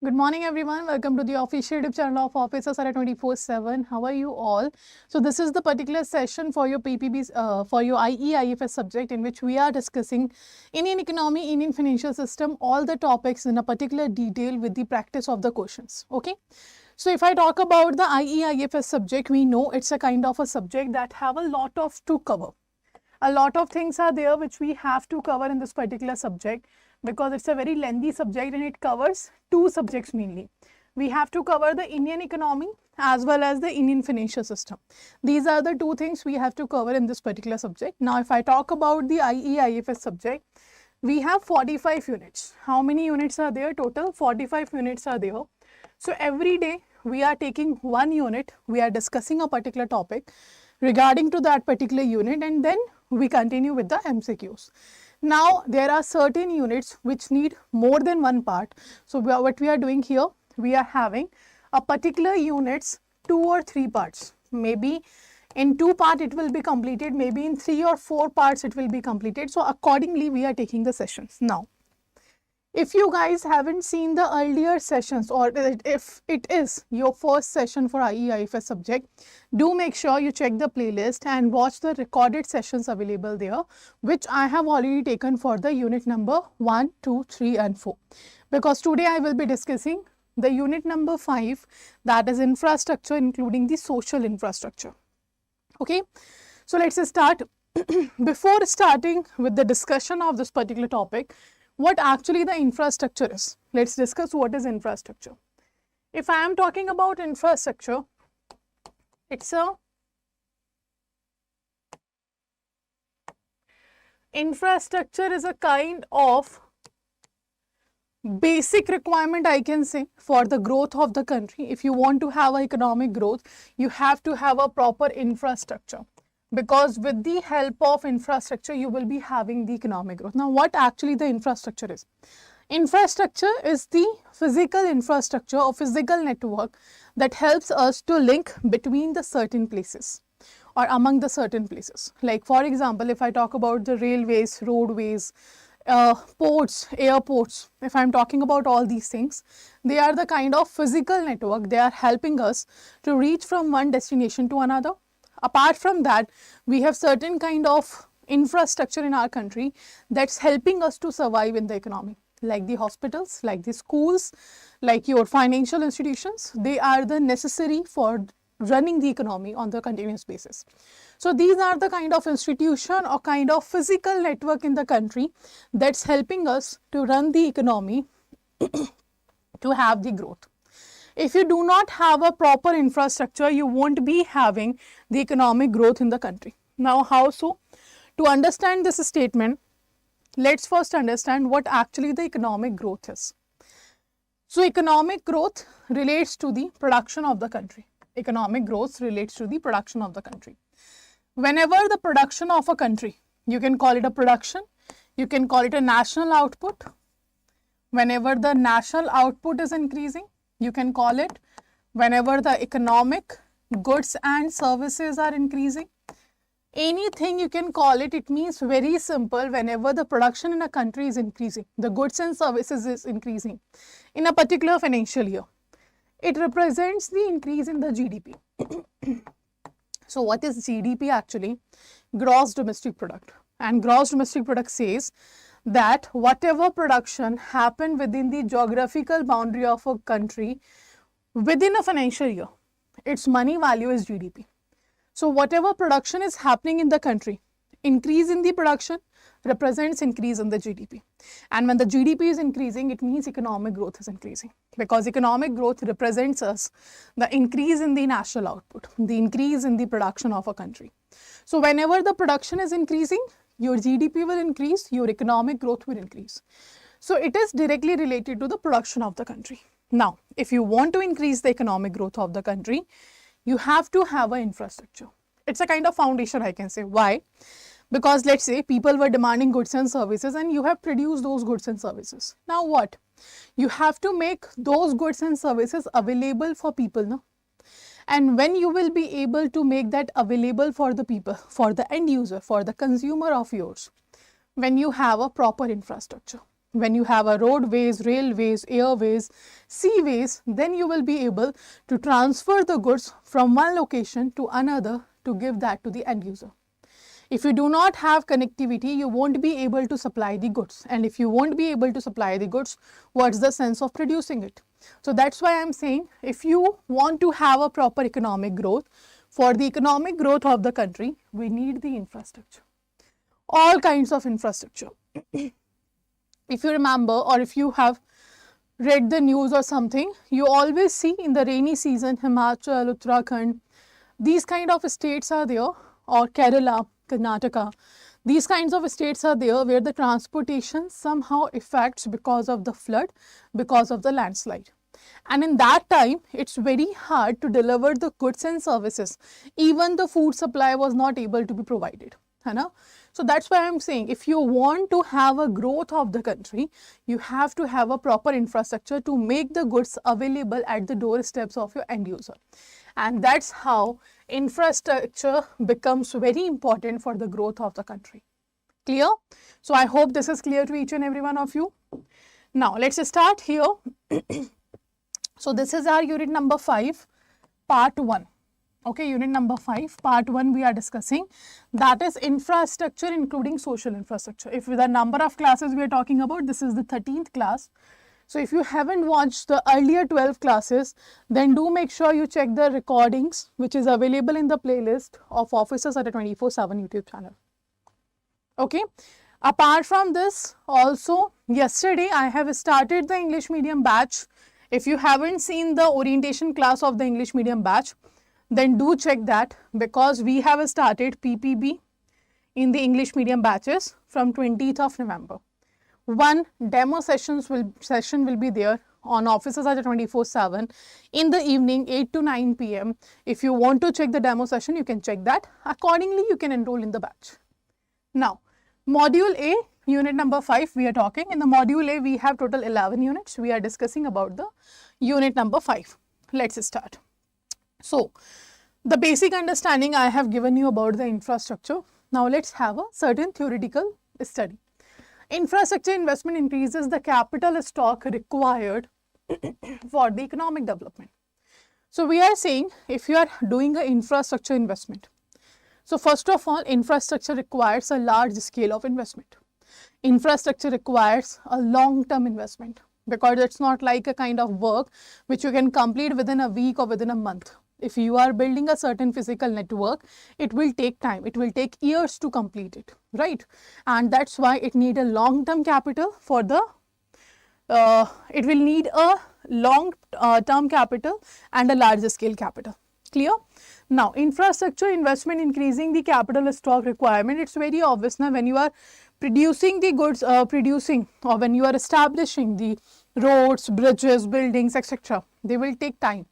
Good morning, everyone. Welcome to the official YouTube channel of Officer Sara 24/7. How are you all? So this is the particular session for your PPBs, for your IFS subject, in which we are discussing Indian economy, Indian financial system, all the topics in a particular detail with the practice of the questions. Okay. So if I talk about the IFS subject, we know it's a kind of a subject that have a lot of to cover. A lot of things are there which we have to cover in this particular subject, because it's a very lengthy subject and it covers two subjects mainly. We have to cover the Indian economy as well as the Indian financial system. These are the two things we have to cover in this particular subject. Now, if I talk about the IFS subject, we have 45 units. How many units are there? Total 45 units are there. So every day we are taking one unit, we are discussing a particular topic regarding to that particular unit, and then we continue with the MCQs. Now, there are certain units which need more than one part. So, what we are doing here, we are having a particular units 2 or 3 parts. Maybe in 2 parts it will be completed, maybe in 3 or 4 parts it will be completed. So, accordingly we are taking the sessions. Now, if you guys haven't seen the earlier sessions, or if it is your first session for IFS subject, do make sure you check the playlist and watch the recorded sessions available there, which I have already taken for the unit number 1, 2, 3 and 4. Because today I will be discussing the unit number 5, that is infrastructure, including the social infrastructure. Okay, so let's start. Before starting with the discussion of this particular topic, what actually the infrastructure is. Let's discuss what is infrastructure. If I am talking about infrastructure, infrastructure is a kind of basic requirement, I can say, for the growth of the country. If you want to have economic growth, you have to have a proper infrastructure, because with the help of infrastructure you will be having the economic growth. Now, what actually the infrastructure is? Infrastructure is the physical infrastructure or physical network that helps us to link between the certain places or among the certain places. Like, for example, if I talk about the railways, roadways, ports, airports, if I'm talking about all these things, they are the kind of physical network. They are helping us to reach from one destination to another. Apart from that, we have certain kind of infrastructure in our country that's helping us to survive in the economy, like the hospitals, like the schools, like your financial institutions. They are the necessary for running the economy on the continuous basis. So these are the kind of institution or kind of physical network in the country that's helping us to run the economy to have the growth. If you do not have a proper infrastructure, you won't be having the economic growth in the country. Now, how so? To understand this statement, let's first understand what actually the economic growth is. So, economic growth relates to the production of the country. Economic growth relates to the production of the country. Whenever the production of a country, you can call it a production, you can call it a national output. Whenever the national output is increasing, you can call it, whenever the economic goods and services are increasing, anything you can call it. It means very simple. Whenever the production in a country is increasing, the goods and services is increasing in a particular financial year, it represents the increase in the GDP. So what is GDP actually? Gross domestic product. And gross domestic product says that whatever production happened within the geographical boundary of a country within a financial year, its money value is GDP. So whatever production is happening in the country, increase in the production represents increase in the GDP. And when the GDP is increasing, it means economic growth is increasing, because economic growth represents us the increase in the national output, the increase in the production of a country. So whenever the production is increasing, your GDP will increase, your economic growth will increase. So it is directly related to the production of the country. Now, if you want to increase the economic growth of the country, you have to have an infrastructure. It's a kind of foundation, I can say. Why? Because let's say people were demanding goods and services and you have produced those goods and services. Now what? You have to make those goods and services available for people, no? And when you will be able to make that available for the people, for the end user, for the consumer of yours, when you have a proper infrastructure. when you have a roadways, railways, airways, seaways, then you will be able to transfer the goods from one location to another to give that to the end user. If you do not have connectivity, you won't be able to supply the goods. And if you won't be able to supply the goods, what's the sense of producing it? So that's why I'm saying, if you want to have a proper economic growth, for the economic growth of the country, we need the infrastructure. All kinds of infrastructure. If you remember, or if you have read the news or something, you always see in the rainy season, Himachal, Uttarakhand, these kind of states are there, or Kerala, Karnataka, these kinds of states are there where the transportation somehow affects because of the flood, because of the landslide. And in that time, it's very hard to deliver the goods and services. Even the food supply was not able to be provided. So that's why I'm saying, if you want to have a growth of the country, you have to have a proper infrastructure to make the goods available at the doorsteps of your end user. And that's how infrastructure becomes very important for the growth of the country. Clear? So I hope this is clear to each and every one of you. Now let's start here. So this is our unit number 5, part 1. Okay, unit number 5, part 1 we are discussing, that is infrastructure including social infrastructure. If with the number of classes we are talking about, this is the 13th class. So if you haven't watched the earlier 12 classes, then do make sure you check the recordings which is available in the playlist of Officers Adda 24/7 YouTube channel. Okay. Apart from this, also yesterday I have started the English medium batch. If you haven't seen the orientation class of the English medium batch, then do check that, because we have started PPB in the English medium batches from 20th of November. One demo session will be there on Officers Adda 24/7 in the evening 8 to 9 p.m. If you want to check the demo session, you can check that. Accordingly, you can enroll in the batch. Now, Module A, unit number 5, we are talking. In the Module A, we have total 11 units. We are discussing about the unit number 5. Let's start. So, the basic understanding I have given you about the infrastructure. Now, let's have a certain theoretical study. Infrastructure investment increases the capital stock required for the economic development. So, we are saying, if you are doing an infrastructure investment, so first of all, infrastructure requires a large scale of investment. Infrastructure requires a long-term investment, because it's not like a kind of work which you can complete within a week or within a month. If you are building a certain physical network, it will take time. It will take years to complete it, right? And that's why it needs a long-term capital for the, it will need a long-term capital and a large scale capital. Clear? Now, infrastructure investment increasing the capital stock requirement, it's very obvious now when you are producing the goods, or when you are establishing the roads, bridges, buildings, etc. They will take time.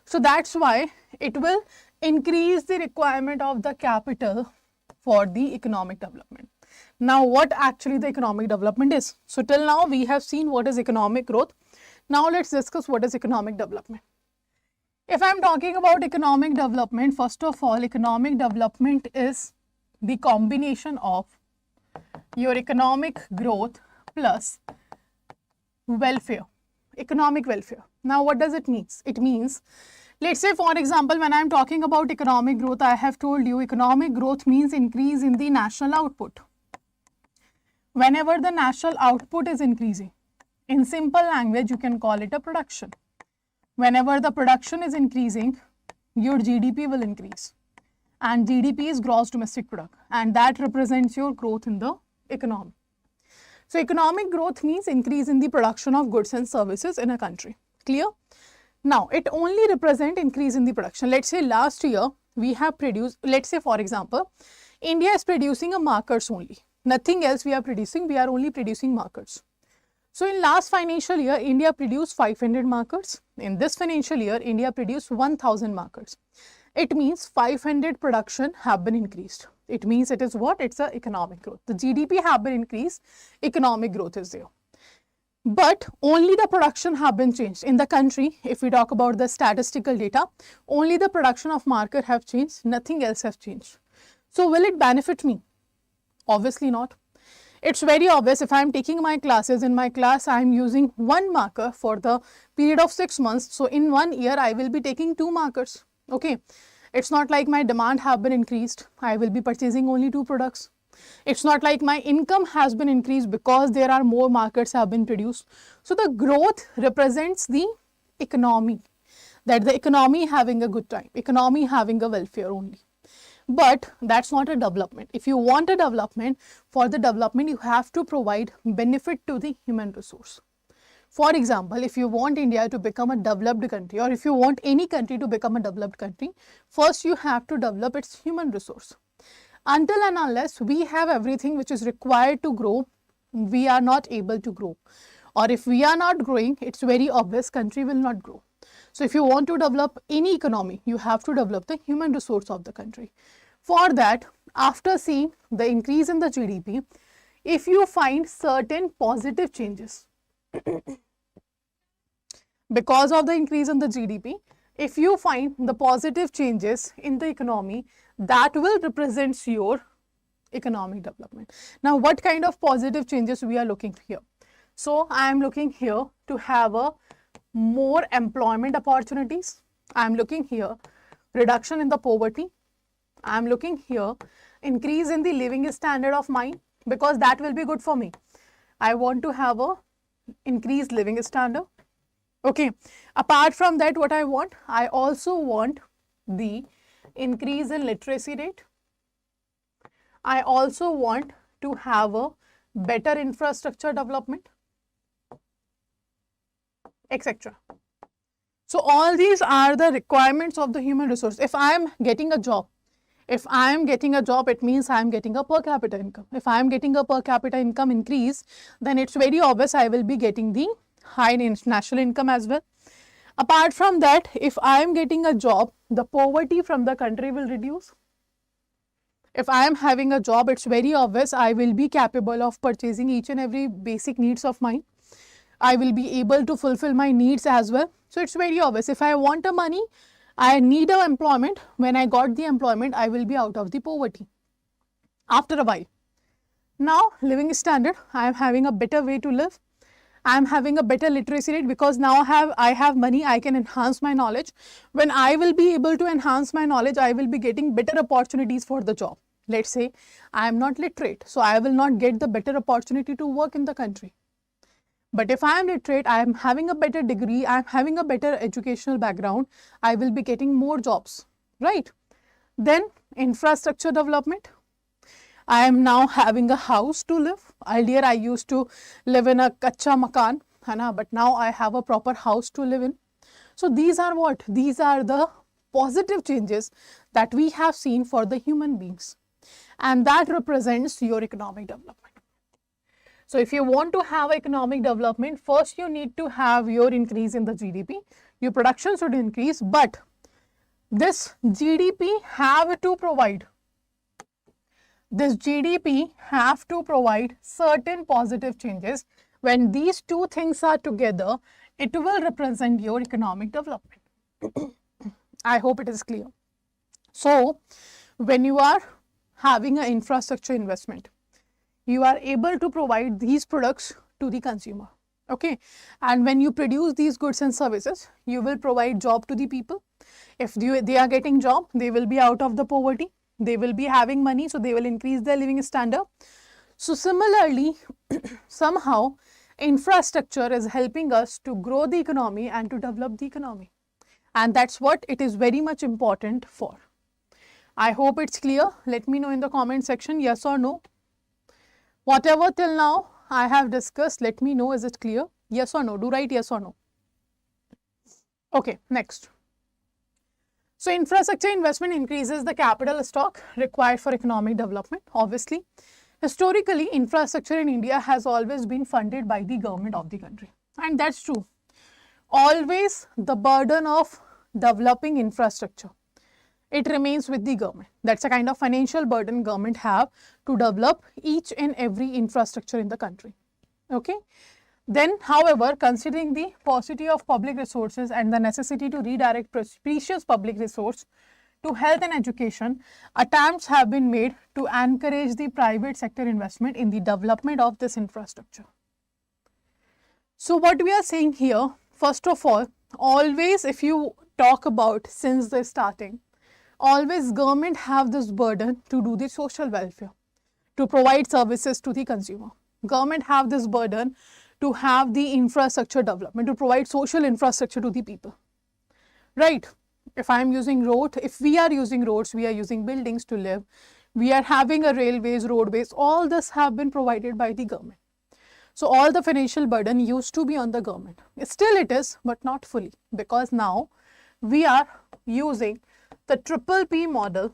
So that's why it will increase the requirement of the capital for the economic development. Now, what actually the economic development is? So till now we have seen what is economic growth. Now let's discuss what is economic development. If I am talking about economic development, first of all, economic development is the combination of your economic growth plus welfare, economic welfare. Now, what does it mean? It means, let's say for example, when I am talking about economic growth, I have told you economic growth means increase in the national output. Whenever the national output is increasing, in simple language, you can call it a production. Whenever the production is increasing, your GDP will increase. And GDP is gross domestic product, and that represents your growth in the economy. So, economic growth means increase in the production of goods and services in a country. Clear? Now, it only represents increase in the production. Let's say last year we have produced, let's say for example, India is producing a markers only. Nothing else we are producing, we are only producing markers. So, in last financial year, India produced 500 markers. In this financial year, India produced 1000 markers. It means 500 production have been increased. It means it is what? It's a economic growth. The GDP have been increased, economic growth is there. But only the production have been changed. In the country, if we talk about the statistical data, only the production of marker have changed, nothing else has changed. So, will it benefit me? Obviously not. It's very obvious. If I'm taking my classes, in my class I'm using one marker for the period of 6 months. So in 1 year I will be taking 2 markers. Okay, it's not like my demand have been increased. I will be purchasing only 2 products. It's not like my income has been increased because there are more markets have been produced. So the growth represents the economy, that the economy having a good time, economy having a welfare only. But that's not a development. If you want a development, for the development you have to provide benefit to the human resource. For example, if you want India to become a developed country, or if you want any country to become a developed country, first you have to develop its human resource. Until and unless we have everything which is required to grow, we are not able to grow. Or if we are not growing, it's very obvious country will not grow. So if you want to develop any economy, you have to develop the human resource of the country. For that, after seeing the increase in the GDP, if you find certain positive changes because of the increase in the GDP, if you find the positive changes in the economy, that will represent your economic development. Now, what kind of positive changes we are looking here? So, I am looking here to have a more employment opportunities. I am looking here reduction in the poverty. I am looking here increase in the living standard of mine, because that will be good for me. I want to have a increased living standard. Okay, apart from that, what I want? I also want the increase in literacy rate. I also want to have a better infrastructure development, etc. So all these are the requirements of the human resource. If I am getting a job, it means I am getting a per capita income. If I am getting a per capita income increase, then it's very obvious I will be getting the high national income as well. Apart from that, if I am getting a job, the poverty from the country will reduce. If I am having a job, it's very obvious I will be capable of purchasing each and every basic needs of mine. I will be able to fulfill my needs as well. So it's very obvious. If I want a money, I need a employment. When I got the employment, I will be out of the poverty after a while. Now, living standard, I am having a better way to live. I am having a better literacy rate, because now I have money, I can enhance my knowledge. When I will be able to enhance my knowledge, I will be getting better opportunities for the job. Let's say I am not literate, so I will not get the better opportunity to work in the country. But if I am literate, I am having a better degree, I am having a better educational background, I will be getting more jobs, right? Then infrastructure development. I am now having a house to live. Earlier I used to live in a kacha makan, but now I have a proper house to live in. So these are what? These are the positive changes that we have seen for the human beings, and that represents your economic development. So if you want to have economic development, first you need to have your increase in the GDP. Your production should increase, but this GDP have to provide certain positive changes. When these two things are together, it will represent your economic development. I hope it is clear. So, when you are having an infrastructure investment, you are able to provide these products to the consumer. Okay, and when you produce these goods and services, you will provide job to the people. If they are getting job, they will be out of the poverty. They will be having money, so they will increase their living standard. So similarly, somehow infrastructure is helping us to grow the economy and to develop the economy. And that's what it is very much important for. I hope it's clear. Let me know in the comment section, yes or no. Whatever till now I have discussed, let me know, is it clear? Yes or no? Do write yes or no. Okay, next. So infrastructure investment increases the capital stock required for economic development. Obviously, historically, infrastructure in India has always been funded by the government of the country. And that's true. Always the burden of developing infrastructure, it remains with the government. That's a kind of financial burden government have to develop each and every infrastructure in the country. Okay. Then, however, considering the paucity of public resources and the necessity to redirect precious public resource to health and education, attempts have been made to encourage the private sector investment in the development of this infrastructure. So what we are saying here, first of all, always if you talk about since the starting, always government have this burden to do the social welfare, to provide services to the consumer. Government have this burden to have the infrastructure development, to provide social infrastructure to the people, right? If I am using road, if we are using roads, we are using buildings to live, we are having a railways, roadways, all this have been provided by the government. So all the financial burden used to be on the government. Still it is, but not fully, because now we are using the triple P model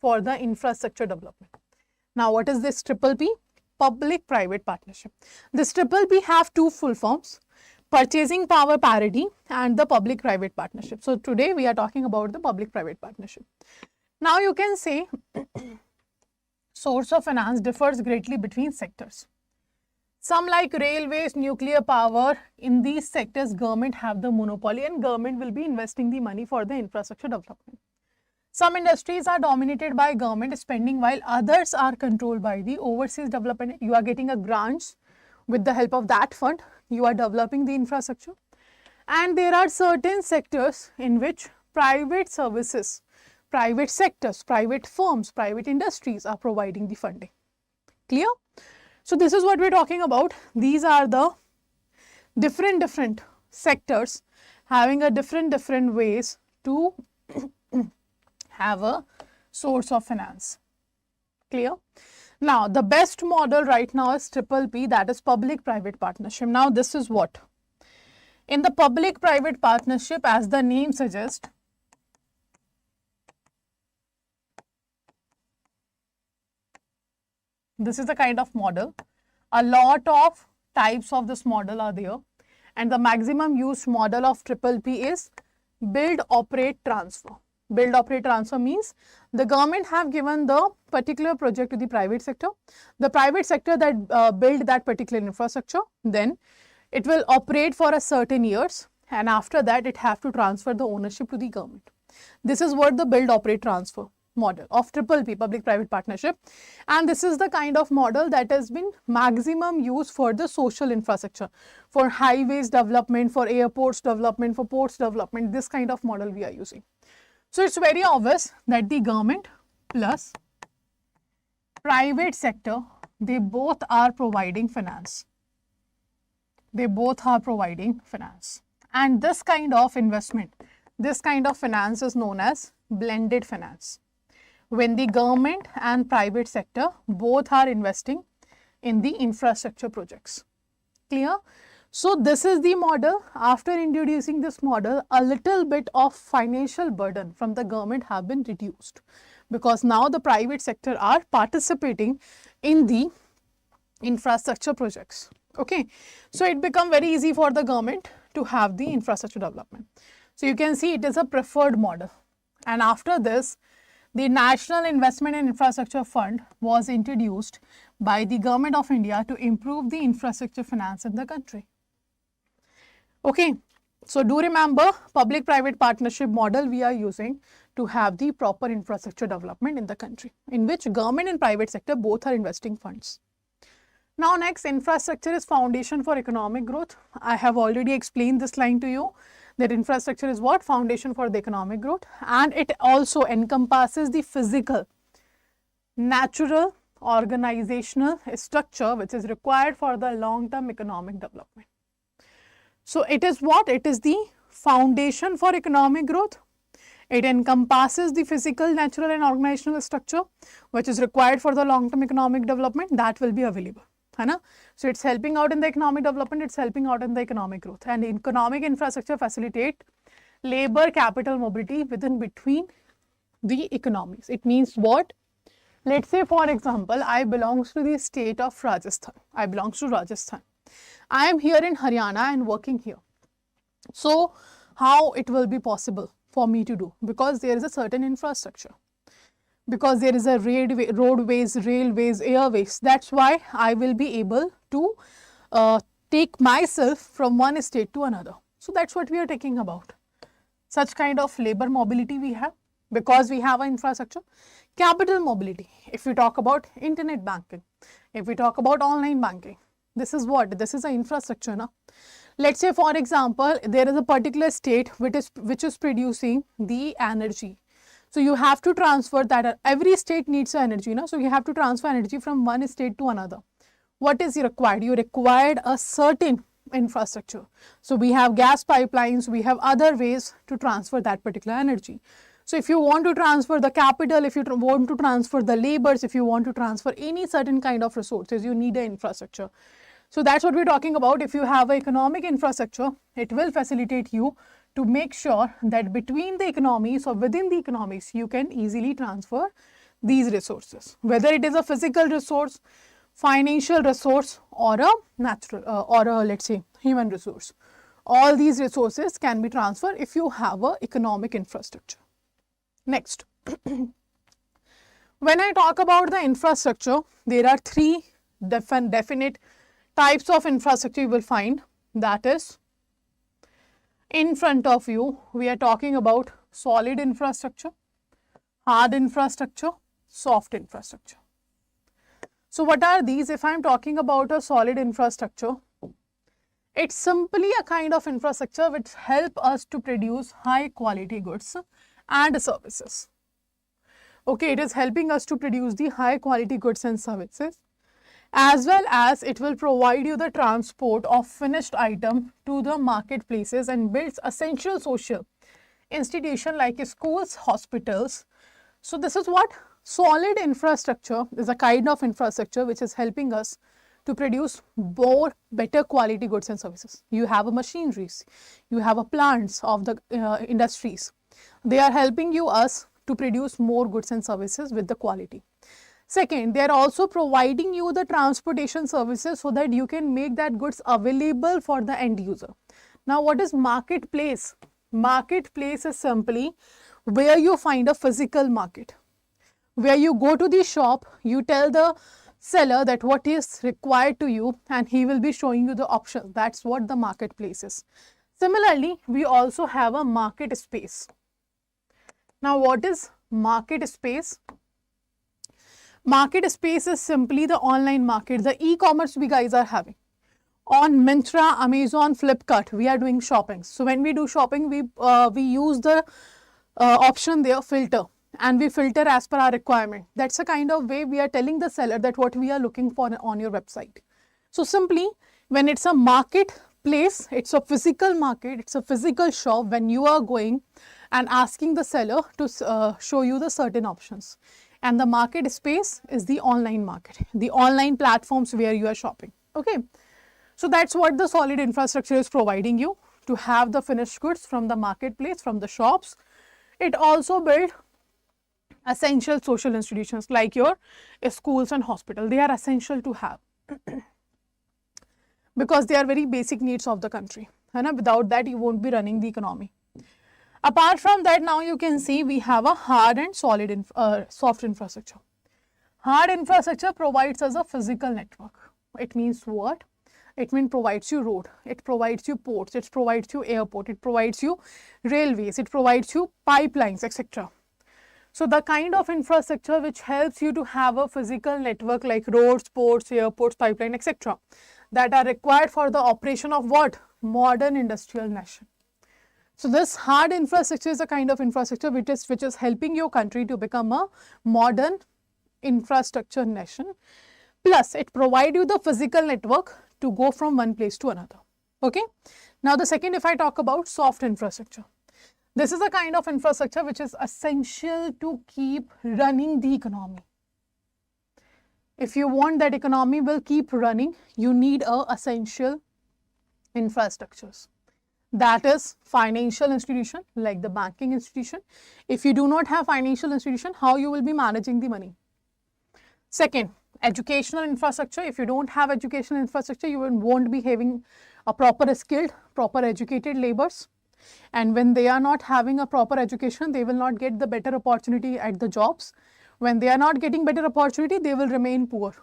for the infrastructure development. Now what is this triple P? Public-private partnership. This triple P have two full forms: purchasing power parity and the public-private partnership. So today we are talking about the public-private partnership. Now you can say source of finance differs greatly between sectors. Some like railways, nuclear power, in these sectors government have the monopoly and government will be investing the money for the infrastructure development. Some industries are dominated by government spending while others are controlled by the overseas development. You are getting a grants, with the help of that fund you are developing the infrastructure, and there are certain sectors in which private services, private sectors, private firms, private industries are providing the funding. Clear? So this is what we're talking about. These are the different sectors having a different ways to have a source of finance. Clear? Now the best model right now is triple P, that is public-private partnership. Now this is what? In the public-private partnership, as the name suggests, this is the kind of model. A lot of types of this model are there, and the maximum used model of triple P is build, operate, transfer. Build, operate, transfer means the government have given the particular project to the private sector. The private sector that build that particular infrastructure, then it will operate for a certain years, and after that it have to transfer the ownership to the government. This is what the build, operate, transfer model of triple P, public-private partnership, and this is the kind of model that has been maximum used for the social infrastructure, for highways development, for airports development, for ports development. This kind of model we are using. So it's very obvious that the government plus private sector, they both are providing finance. They both are providing finance, and this kind of investment, this kind of finance is known as blended finance, when the government and private sector both are investing in the infrastructure projects. Clear? So this is the model. After introducing this model, a little bit of financial burden from the government have been reduced, because now the private sector are participating in the infrastructure projects. Okay, so it become very easy for the government to have the infrastructure development. So you can see it is a preferred model, and after this the National Investment and Infrastructure Fund was introduced by the Government of India to improve the infrastructure finance in the country. Okay, so do remember, public-private partnership model we are using to have the proper infrastructure development in the country, in which government and private sector both are investing funds. Now next, infrastructure is foundation for economic growth. I have already explained this line to you, that infrastructure is what? Foundation for the economic growth, and it also encompasses the physical, natural, organizational structure which is required for the long-term economic development. So it is what? It is the foundation for economic growth. It encompasses the physical, natural and organizational structure which is required for the long-term economic development that will be available. So it's helping out in the economic development, it's helping out in the economic growth, and economic infrastructure facilitate labor capital mobility within between the economies. It means what? Let's say for example, I belongs to the state of Rajasthan. I belongs to Rajasthan. I am here in Haryana and working here. So how it will be possible for me to do? Because there is a certain infrastructure. Because there is a roadways, railways, airways. That's why I will be able to take myself from one state to another. So that's what we are talking about. Such kind of labor mobility we have, because we have an infrastructure. Capital mobility, if we talk about internet banking, if we talk about online banking, this is what? This is an infrastructure. Na? Let's say, for example, there is a particular state which is producing the energy. So you have to transfer that. Every state needs energy. Na? So you have to transfer energy from one state to another. What is required? You required a certain infrastructure. So we have gas pipelines, we have other ways to transfer that particular energy. So if you want to transfer the capital, if you want to transfer the labors, if you want to transfer any certain kind of resources, you need an infrastructure. So that's what we're talking about. If you have an economic infrastructure, it will facilitate you to make sure that between the economies or within the economies, you can easily transfer these resources, whether it is a physical resource, financial resource, or a natural or a, let's say, human resource. All these resources can be transferred if you have an economic infrastructure. Next, when I talk about the infrastructure, there are three definite types of infrastructure you will find. That is, in front of you, we are talking about solid infrastructure, hard infrastructure, soft infrastructure. So what are these? If I am talking about a solid infrastructure, it's simply a kind of infrastructure which help us to produce high quality goods and services. Okay, it is helping us to produce the high quality goods and services, as well as it will provide you the transport of finished item to the marketplaces and builds essential social institution like schools, hospitals. So this is what solid infrastructure is, a kind of infrastructure which is helping us to produce more better quality goods and services. You have a machineries, you have a plants of the industries. They are helping us to produce more goods and services with the quality. Second, they are also providing you the transportation services so that you can make that goods available for the end user. Now, what is marketplace? Marketplace is simply where you find a physical market, where you go to the shop, you tell the seller that what is required to you, and he will be showing you the options. That's what the marketplace is. Similarly, we also have a market space. Now, what is market space? Market space is simply the online market, the e-commerce we guys are having. On Myntra, Amazon, Flipkart, we are doing shopping. So when we do shopping, we use the option there, filter, and we filter as per our requirement. That's a kind of way we are telling the seller that what we are looking for on your website. So simply, when it's a marketplace, it's a physical market, it's a physical shop when you are going and asking the seller to show you the certain options. And the market space is the online market, the online platforms where you are shopping. Okay. So that's what the solid infrastructure is providing you, to have the finished goods from the marketplace, from the shops. It also builds essential social institutions like your schools and hospitals. They are essential to have because they are very basic needs of the country. Without that, you won't be running the economy. Apart from that, now you can see we have a hard and solid soft infrastructure. Hard infrastructure provides us a physical network. It means what? It means provides you road, it provides you ports, it provides you airport, it provides you railways, it provides you pipelines, etc. So the kind of infrastructure which helps you to have a physical network like roads, ports, airports, pipeline, etc. that are required for the operation of what? Modern industrial nation. So this hard infrastructure is a kind of infrastructure which is helping your country to become a modern infrastructure nation. Plus, it provides you the physical network to go from one place to another. Okay. Now, the second, if I talk about soft infrastructure, this is a kind of infrastructure which is essential to keep running the economy. If you want that economy will keep running, you need essential infrastructures. That is financial institution like the banking institution. If you do not have financial institution, how you will be managing the money? Second, educational infrastructure. If you don't have educational infrastructure, you won't be having a proper skilled, proper educated laborers. And when they are not having a proper education, they will not get the better opportunity at the jobs. When they are not getting better opportunity, they will remain poor.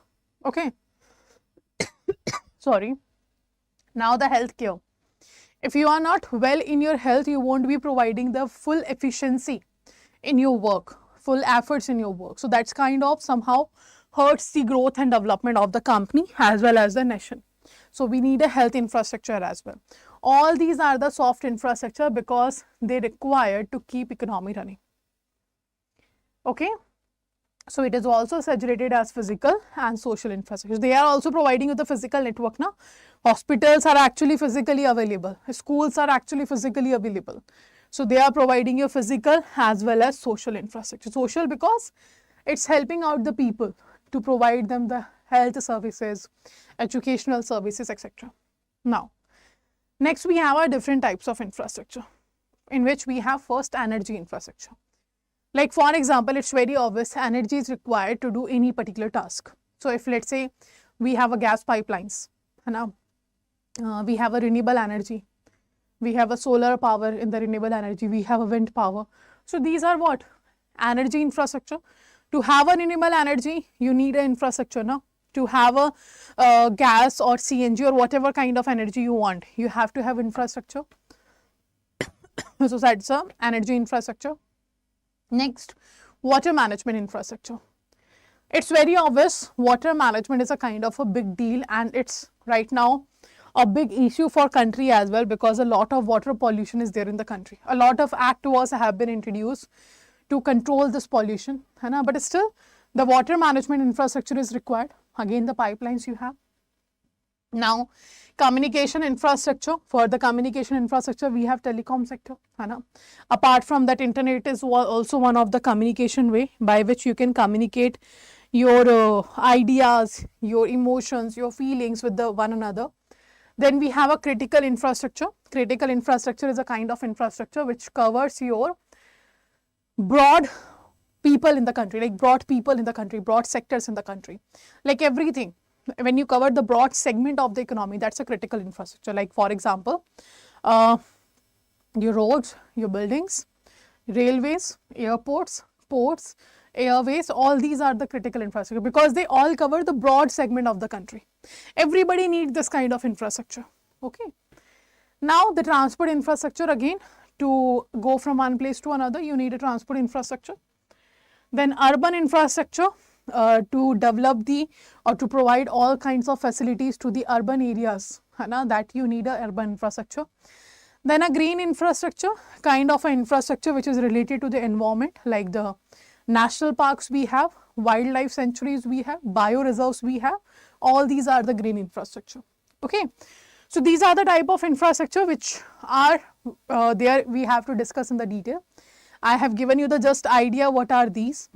Okay. Sorry. Now the healthcare. If you are not well in your health, you won't be providing the full efficiency in your work, full efforts in your work. So that's kind of somehow hurts the growth and development of the company as well as the nation. So we need a health infrastructure as well. All these are the soft infrastructure because they require to keep economy running. Okay. So it is also saturated as physical and social infrastructure. They are also providing you the physical network now. Hospitals are actually physically available. Schools are actually physically available. So they are providing you physical as well as social infrastructure. Social because it's helping out the people to provide them the health services, educational services, etc. Now, next we have our different types of infrastructure in which we have first energy infrastructure. Like for example, it's very obvious energy is required to do any particular task. So if let's say we have a gas pipelines, we have a renewable energy, we have a solar power in the renewable energy, we have a wind power. So these are what? Energy infrastructure. To have a renewable energy, you need an infrastructure now. To have a gas or CNG or whatever kind of energy you want, you have to have infrastructure. So that's a energy infrastructure. Next, water management infrastructure. It's very obvious water management is a kind of a big deal and it's right now a big issue for country as well because a lot of water pollution is there in the country. A lot of act was have been introduced to control this pollution, but still the water management infrastructure is required. Again, the pipelines you have. Now, communication infrastructure. For the communication infrastructure, we have telecom sector. Apart from that, internet is also one of the communication way by which you can communicate your ideas, your emotions, your feelings with the one another. Then we have a critical infrastructure. Critical infrastructure is a kind of infrastructure which covers your broad people in the country, like broad people in the country, broad sectors in the country, like everything. When you cover the broad segment of the economy, that's a critical infrastructure. Like for example, your roads, your buildings, railways, airports, ports, airways, all these are the critical infrastructure because they all cover the broad segment of the country. Everybody needs this kind of infrastructure. Okay. Now the transport infrastructure, again, to go from one place to another, you need a transport infrastructure. Then urban infrastructure, to develop the or to provide all kinds of facilities to the urban areas, that you need a urban infrastructure. Then a green infrastructure, kind of an infrastructure which is related to the environment, like the national parks we have, wildlife sanctuaries we have, bioreserves we have, all these are the green infrastructure. Okay. So these are the type of infrastructure which are there we have to discuss in the detail. I have given you the just idea what are these.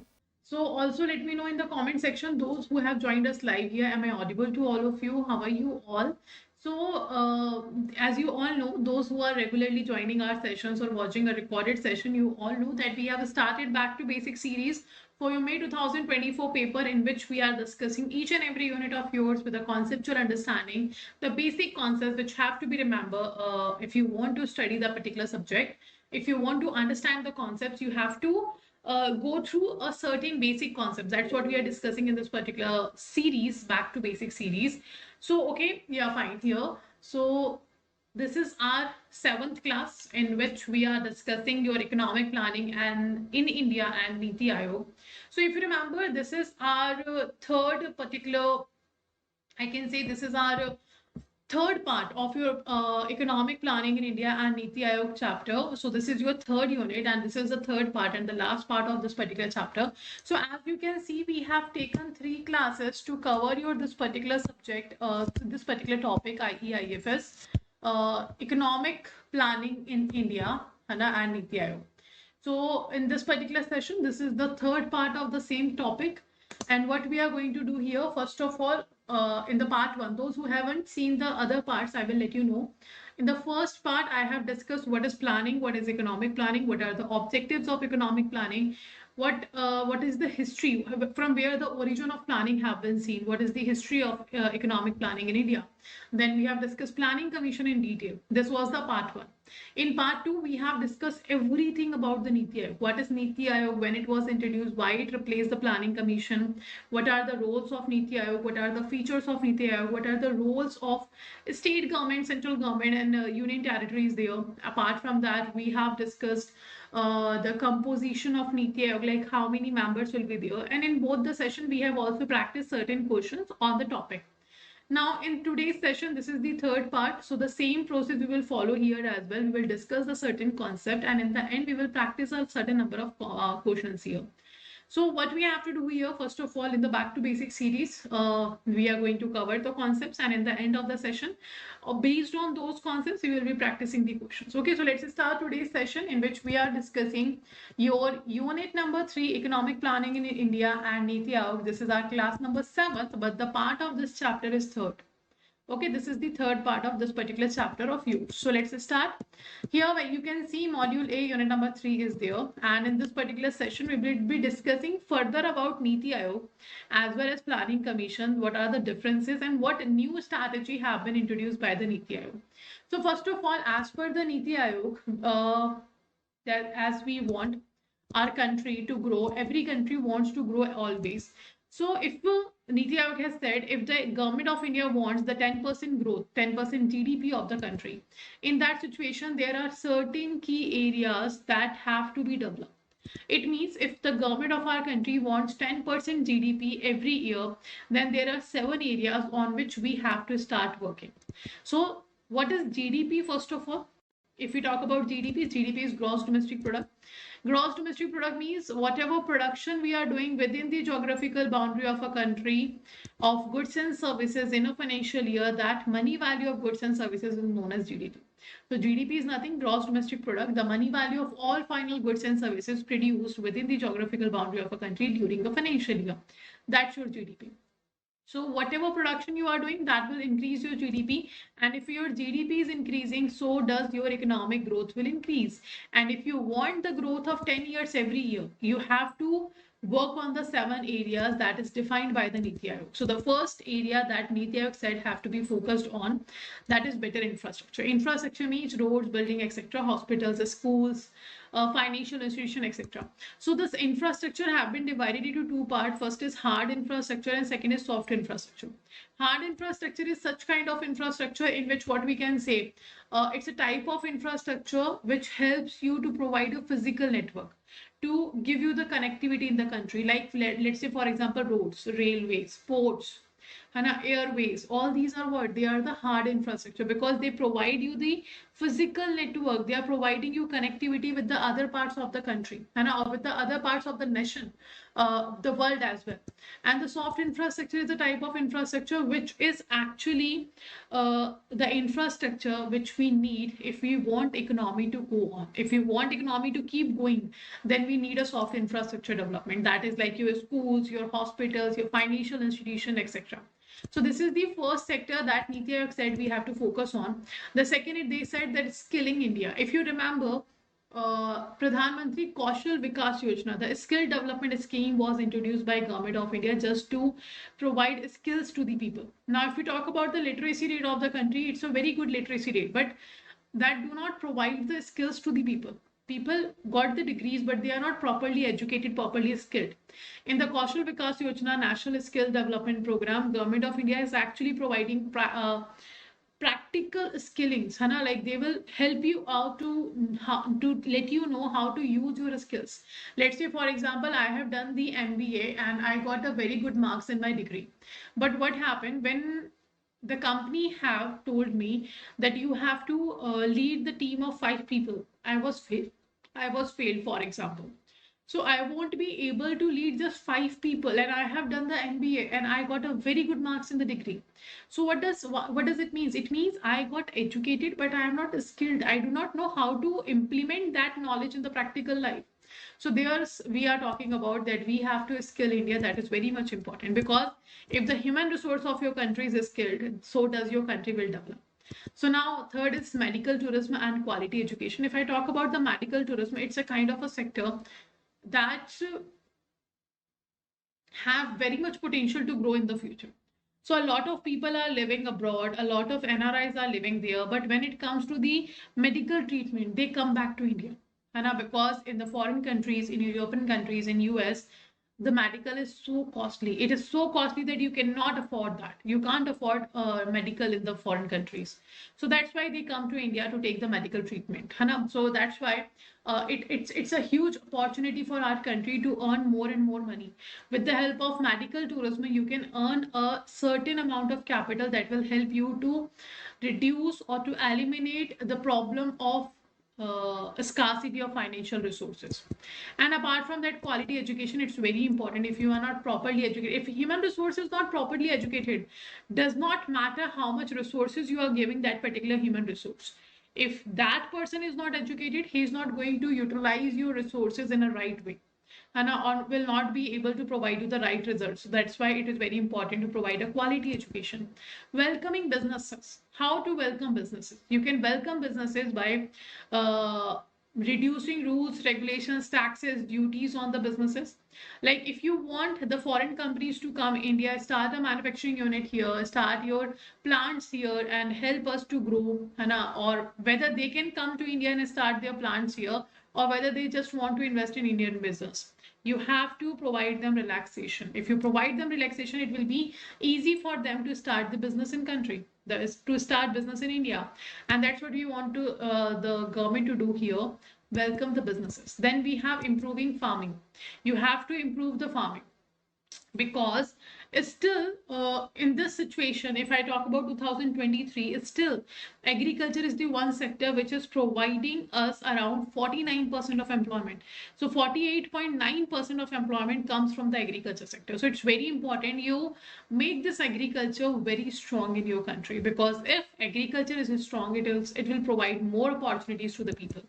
So also let me know in the comment section, those who have joined us live here, am I audible to all of you? How are you all? So as you all know, those who are regularly joining our sessions or watching a recorded session, you all know that we have started back to basic series for your May 2024 paper, in which we are discussing each and every unit of yours with a conceptual understanding, the basic concepts which have to be remembered if you want to study the particular subject. If you want to understand the concepts, you have to go through a certain basic concepts. That's what we are discussing in this particular series, back to basic series. So okay, yeah, fine here. So this is our 7th class in which we are discussing your economic planning and in India and Niti Aayog. So if you remember, this is our third particular, I can say this is our third part of your economic planning in India and Niti Aayog chapter. So this is your third unit and this is the third part and the last part of this particular chapter. So as you can see, we have taken 3 classes to cover your this particular subject, this particular topic, i.e. IFS, economic planning in India and Niti Aayog. So in this particular session, this is the third part of the same topic. And what we are going to do here, first of all, in the part 1, those who haven't seen the other parts, I will let you know. In the first part, I have discussed what is planning, what is economic planning, what are the objectives of economic planning, what is the history, from where the origin of planning have been seen, what is the history of economic planning in India. Then we have discussed planning commission in detail. This was the part 1. In part 2, we have discussed everything about the Niti Aayog. What is Niti Aayog, when it was introduced, why it replaced the planning commission, what are the roles of Niti Aayog, what are the features of Niti Aayog, what are the roles of state government, central government and union territories there. Apart from that, we have discussed the composition of Niti Aayog, like how many members will be there. And in both the session, we have also practiced certain questions on the topic. Now, in today's session, this is the third part. So the same process we will follow here as well. We will discuss the certain concept, and in the end, we will practice a certain number of questions here. So what we have to do here, first of all, in the Back to Basics series, we are going to cover the concepts, and in the end of the session, based on those concepts, we will be practicing the questions. Okay, so let's start today's session, in which we are discussing your unit number 3, Economic Planning in India and Niti Aayog. This is our class number 7th, but the part of this chapter is 3rd. Okay, this is the third part of this particular chapter of you. So let's start. Here where you can see module A, unit number 3 is there. And in this particular session, we will be discussing further about Niti Aayog as well as Planning Commission. What are the differences and what new strategy have been introduced by the Niti Aayog. So first of all, as per the Niti Aayog, that as we want our country to grow, every country wants to grow always. So if Niti Aayog has said, if the government of India wants the 10% growth, 10% GDP of the country, in that situation, there are certain key areas that have to be developed. It means if the government of our country wants 10% GDP every year, then there are 7 areas on which we have to start working. So what is GDP first of all? If we talk about GDP, GDP is gross domestic product. Gross domestic product means whatever production we are doing within the geographical boundary of a country of goods and services in a financial year, that money value of goods and services is known as GDP. So GDP is nothing, gross domestic product, the money value of all final goods and services produced within the geographical boundary of a country during a financial year. That's your GDP. So whatever production you are doing, that will increase your GDP. And if your GDP is increasing, so does your economic growth will increase. And if you want the growth of 10 years every year, you have to work on the 7 areas that is defined by the Niti Aayog. So the first area that Niti Aayog said have to be focused on, that is better infrastructure. Infrastructure means roads, building, etc., hospitals, schools, financial institution, etc. So this infrastructure have been divided into 2 parts. First is hard infrastructure and second is soft infrastructure. Hard infrastructure is such kind of infrastructure in which what we can say, it's a type of infrastructure which helps you to provide a physical network to give you the connectivity in the country. Like let's say, for example, roads, railways, ports, airways, all these are what? They are the hard infrastructure because they provide you the physical network. They are providing you connectivity with the other parts of the country and with the other parts of the nation, the world as well. And the soft infrastructure is a type of infrastructure which is actually the infrastructure which we need if we want economy to go on. If we want economy to keep going, then we need a soft infrastructure development. That is like your schools, your hospitals, your financial institution, etc. So this is the first sector that Niti Aayog said we have to focus on. The second, they said that skilling India. If you remember, Pradhan Mantri Kaushal Vikas Yojana, the skill development scheme was introduced by Government of India just to provide skills to the people. Now, if we talk about the literacy rate of the country, it's a very good literacy rate, but that do not provide the skills to the people. People got the degrees, but they are not properly educated, properly skilled. In the Kaushal Vikas Yojana National Skill Development Program, Government of India is actually providing practical skillings. Like they will help you out to let you know how to use your skills. Let's say, for example, I have done the MBA and I got a very good marks in my degree. But what happened when the company have told me that you have to lead the team of 5 people? I was failed, for example. So I won't be able to lead just 5 people, and I have done the MBA and I got a very good marks in the degree. So what does it mean? It means I got educated, but I am not skilled. I do not know how to implement that knowledge in the practical life. So we are talking about that we have to skill India. That is very much important, because if the human resource of your country is skilled, so does your country will develop. So now third is medical tourism and quality education. If I talk about the medical tourism, it's a kind of a sector that have very much potential to grow in the future. So a lot of people are living abroad, a lot of NRIs are living there, but when it comes to the medical treatment, they come back to India. And because in the foreign countries, in European countries, in US, the medical is so costly. It is so costly that you cannot afford that. You can't afford medical in the foreign countries. So that's why they come to India to take the medical treatment. है ना? So that's why it's a huge opportunity for our country to earn more and more money. With the help of medical tourism, you can earn a certain amount of capital that will help you to reduce or to eliminate the problem of scarcity of financial resources. And apart from that, quality education, it's very important. If you are not properly educated, if human resource is not properly educated, does not matter how much resources you are giving that particular human resource. If that person is not educated, he is not going to utilize your resources in a right way, and will not be able to provide you the right results. So that's why it is very important to provide a quality education. Welcoming businesses. How to welcome businesses? You can welcome businesses by reducing rules, regulations, taxes, duties on the businesses. Like if you want the foreign companies to come India, start a manufacturing unit here, start your plants here and help us to grow, or whether they can come to India and start their plants here, or whether they just want to invest in Indian business. You have to provide them relaxation. If you provide them relaxation, it will be easy for them to start the business in country. That is to start business in India, and that's what we want to the government to do here. Welcome the businesses. Then we have improving farming. You have to improve the farming, because it's still in this situation, if I talk about 2023, it's still agriculture is the one sector which is providing us around 49% of employment. So 48.9% of employment comes from the agriculture sector. So it's very important you make this agriculture very strong in your country, because if agriculture is strong, it will provide more opportunities to the people.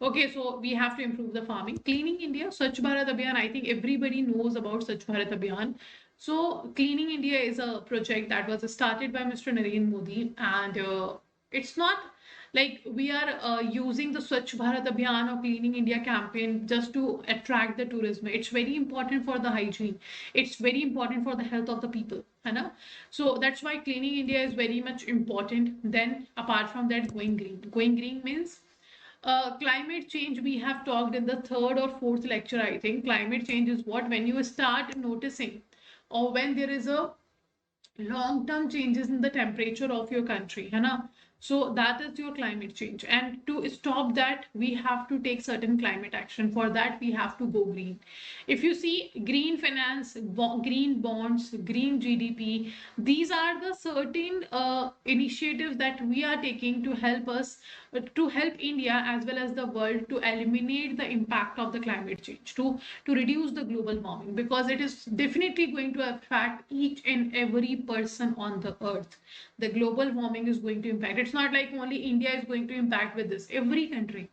Okay, so we have to improve the farming. Cleaning India, Swachh Bharat Abhiyan. I think everybody knows about Swachh Bharat Abhiyan. So Cleaning India is a project that was started by Mr. Narendra Modi, and it's not like we are using the Swachh Bharat Abhiyan or Cleaning India campaign just to attract the tourism. It's very important for the hygiene. It's very important for the health of the people. Hai. So that's why Cleaning India is very much important. Then apart from that, going green. Going green means climate change. We have talked in the third or fourth lecture. I think climate change is what, when you start noticing, or when there is a long-term changes in the temperature of your country, है ना? So that is your climate change, and to stop that we have to take certain climate action. For that we have to go green. If you see green finance, green bonds, green GDP, these are the certain initiatives that we are taking to help us, to help India as well as the world to eliminate the impact of the climate change, to reduce the global warming, because it is definitely going to affect each and every person on the earth. The global warming is going to impact. It's not like only India is going to impact with this. Every country.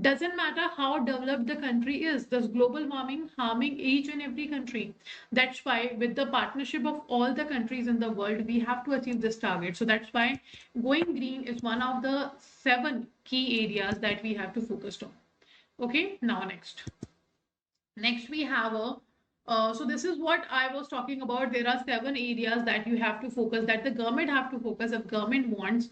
Doesn't matter how developed the country is, this global warming harming each and every country. That's why with the partnership of all the countries in the world, we have to achieve this target. So that's why going green is one of the 7 key areas that we have to focus on. Okay, now next we have a so this is what I was talking about. There are 7 areas that you have to focus, that the government have to focus if government wants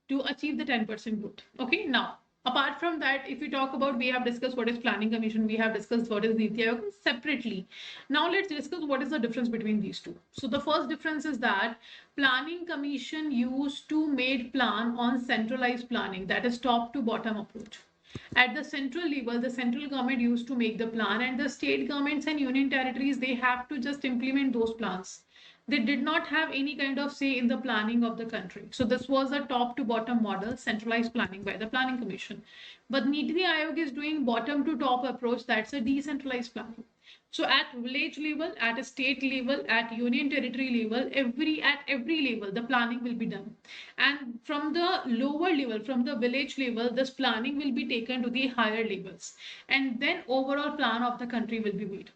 to achieve the 10% growth. Okay, now apart from that, if we talk about, we have discussed what is planning commission, we have discussed what is Niti Aayog separately. Now let's discuss what is the difference between these two. So the first difference is that planning commission used to make plan on centralized planning, that is top to bottom approach. At the central level, the central government used to make the plan, and the state governments and union territories, they have to just implement those plans. They did not have any kind of say in the planning of the country. So this was a top to bottom model, centralized planning by the planning commission. But Niti Aayog is doing bottom to top approach, that's a decentralized planning. So at village level, at a state level, at union territory level, at every level, the planning will be done. And from the lower level, from the village level, this planning will be taken to the higher levels. And then overall plan of the country will be made.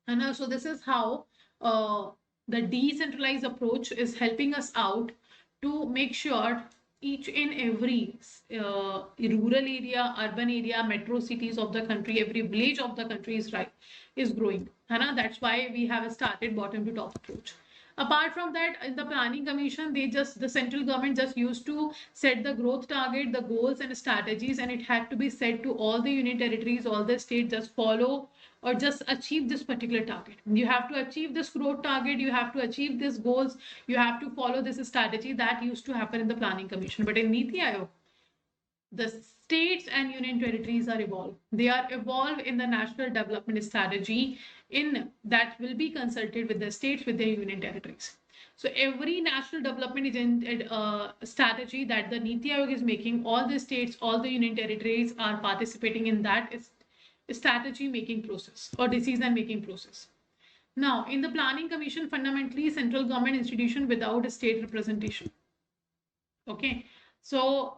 And so this is how the decentralized approach is helping us out to make sure each and every rural area, urban area, metro cities of the country, every village of the country is growing. That's why we have started bottom to top approach. Apart from that, in the planning commission, the central government just used to set the growth target, the goals and strategies, and it had to be set to all the union territories, all the states, just follow or just achieve this particular target. You have to achieve this growth target, you have to achieve these goals, you have to follow this strategy. That used to happen in the planning commission. But in Niti Aayog, the states and union territories are evolved. They are evolved in the national development strategy in that will be consulted with the states, with their union territories. So every national development is in strategy that the Niti Aayog is making. All the states, all the union territories are participating in that strategy making process or decision making process. Now, in the planning commission, fundamentally central government institution without a state representation. Okay, so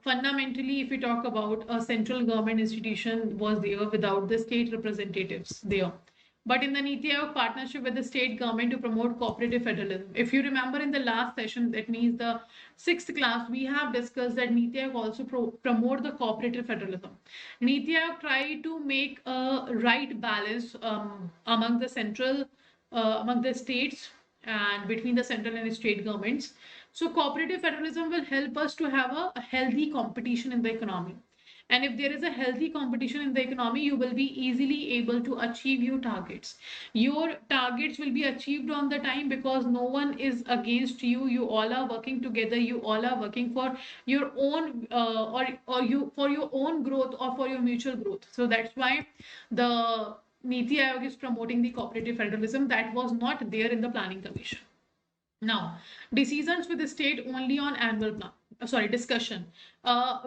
fundamentally, if we talk about a central government institution was there without the state representatives there. But in the Niti Aayog partnership with the state government to promote cooperative federalism. If you remember in the last session, that means the 6th class, we have discussed that Niti Aayog also promote the cooperative federalism. Niti Aayog try to make a right balance among the among the states and between the central and state governments. So cooperative federalism will help us to have a healthy competition in the economy. And if there is a healthy competition in the economy, you will be easily able to achieve your targets. Your targets will be achieved on the time because no one is against you. You all are working together. You all are working for your own or you for your own growth or for your mutual growth. So that's why the Niti Aayog is promoting the cooperative federalism that was not there in the planning commission. Now, decisions with the state only on annual plan. Sorry, discussion.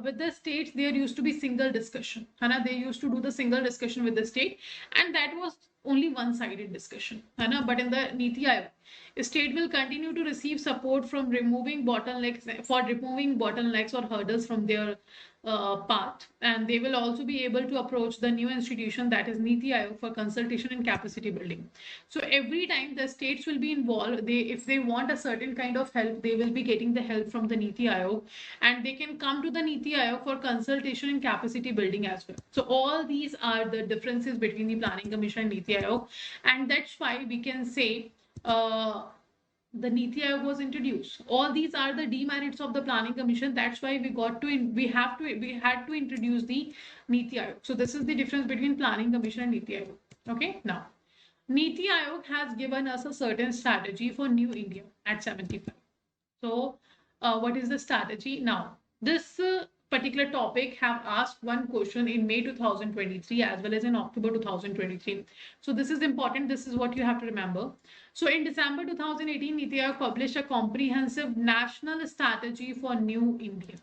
With the states, there used to be single discussion. Hana, they used to do the single discussion with the state, and that was only one-sided discussion. Hana, but in the Niti Aayog, state will continue to receive support from removing bottlenecks or hurdles from their path, and they will also be able to approach the new institution, that is Niti Aayog, for consultation and capacity building. So every time the states will be involved, if they want a certain kind of help, they will be getting the help from the Niti Aayog, and they can come to the Niti Aayog for consultation and capacity building as well. So all these are the differences between the planning commission and Niti Aayog, and that's why we can say the Niti Aayog was introduced. All these are the demerits of the planning commission. That's why we had to introduce the Niti Aayog. So this is the difference between planning commission and Niti Aayog. Okay, now Niti Aayog has given us a certain strategy for New India at 75. So what is the strategy? Now, this particular topic have asked one question in May 2023 as well as in October 2023. So this is important. This is what you have to remember. So in December 2018, Niti Aayog published a comprehensive national strategy for New India.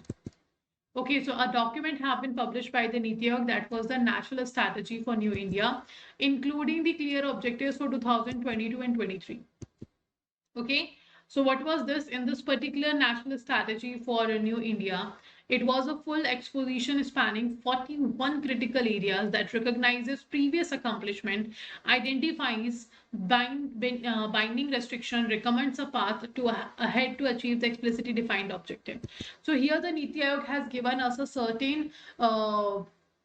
Okay, so a document have been published by the Niti Aayog, that was the National Strategy for New India, including the clear objectives for 2022 and 23. Okay, so what was this? In this particular national strategy for a New India, it was a full exposition spanning 41 critical areas that recognizes previous accomplishment, identifies binding restriction, recommends a path to ahead to achieve the explicitly defined objective. So here the Niti Aayog has given us a certain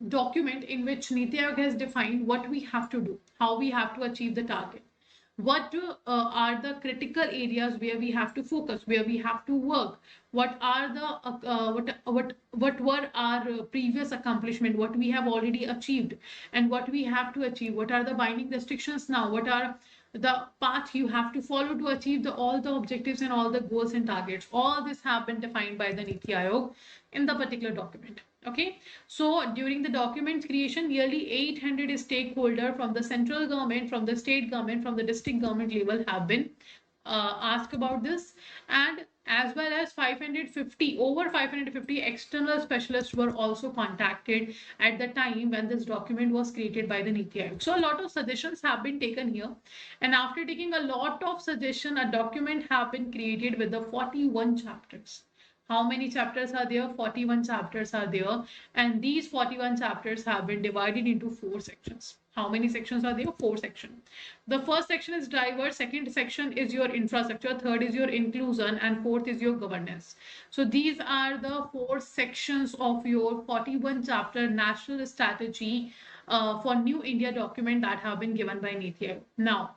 document in which Niti Aayog has defined what we have to do, how we have to achieve the target. What are the critical areas where we have to focus, where we have to work? What are the what were our previous accomplishment, what we have already achieved, and what we have to achieve? What are the binding restrictions now? What are the path you have to follow to achieve all the objectives and all the goals and targets? All this have been defined by the Niti Aayog in the particular document. Okay, so during the document creation, nearly 800 stakeholders from the central government, from the state government, from the district government level have been asked about this, and as well as over 550 external specialists were also contacted at the time when this document was created by the Niti Aayog. So a lot of suggestions have been taken here, and after taking a lot of suggestion, a document have been created with the 41 chapters. How many chapters are there? 41 chapters are there, and these 41 chapters have been divided into 4 sections. How many sections are there? 4 sections. The first section is drivers, second section is your infrastructure, third is your inclusion, and fourth is your governance. So these are the 4 sections of your 41 chapter national strategy for New India document that have been given by Niti Aayog. Now,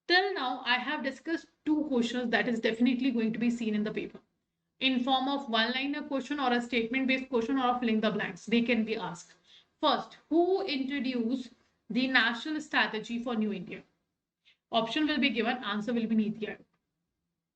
Till now, I have discussed two questions that is definitely going to be seen in the paper in form of one-liner question or a statement-based question or a fill in the blanks. They can be asked. First, who introduced the national strategy for New India? Option will be given, answer will be Niti Aayog.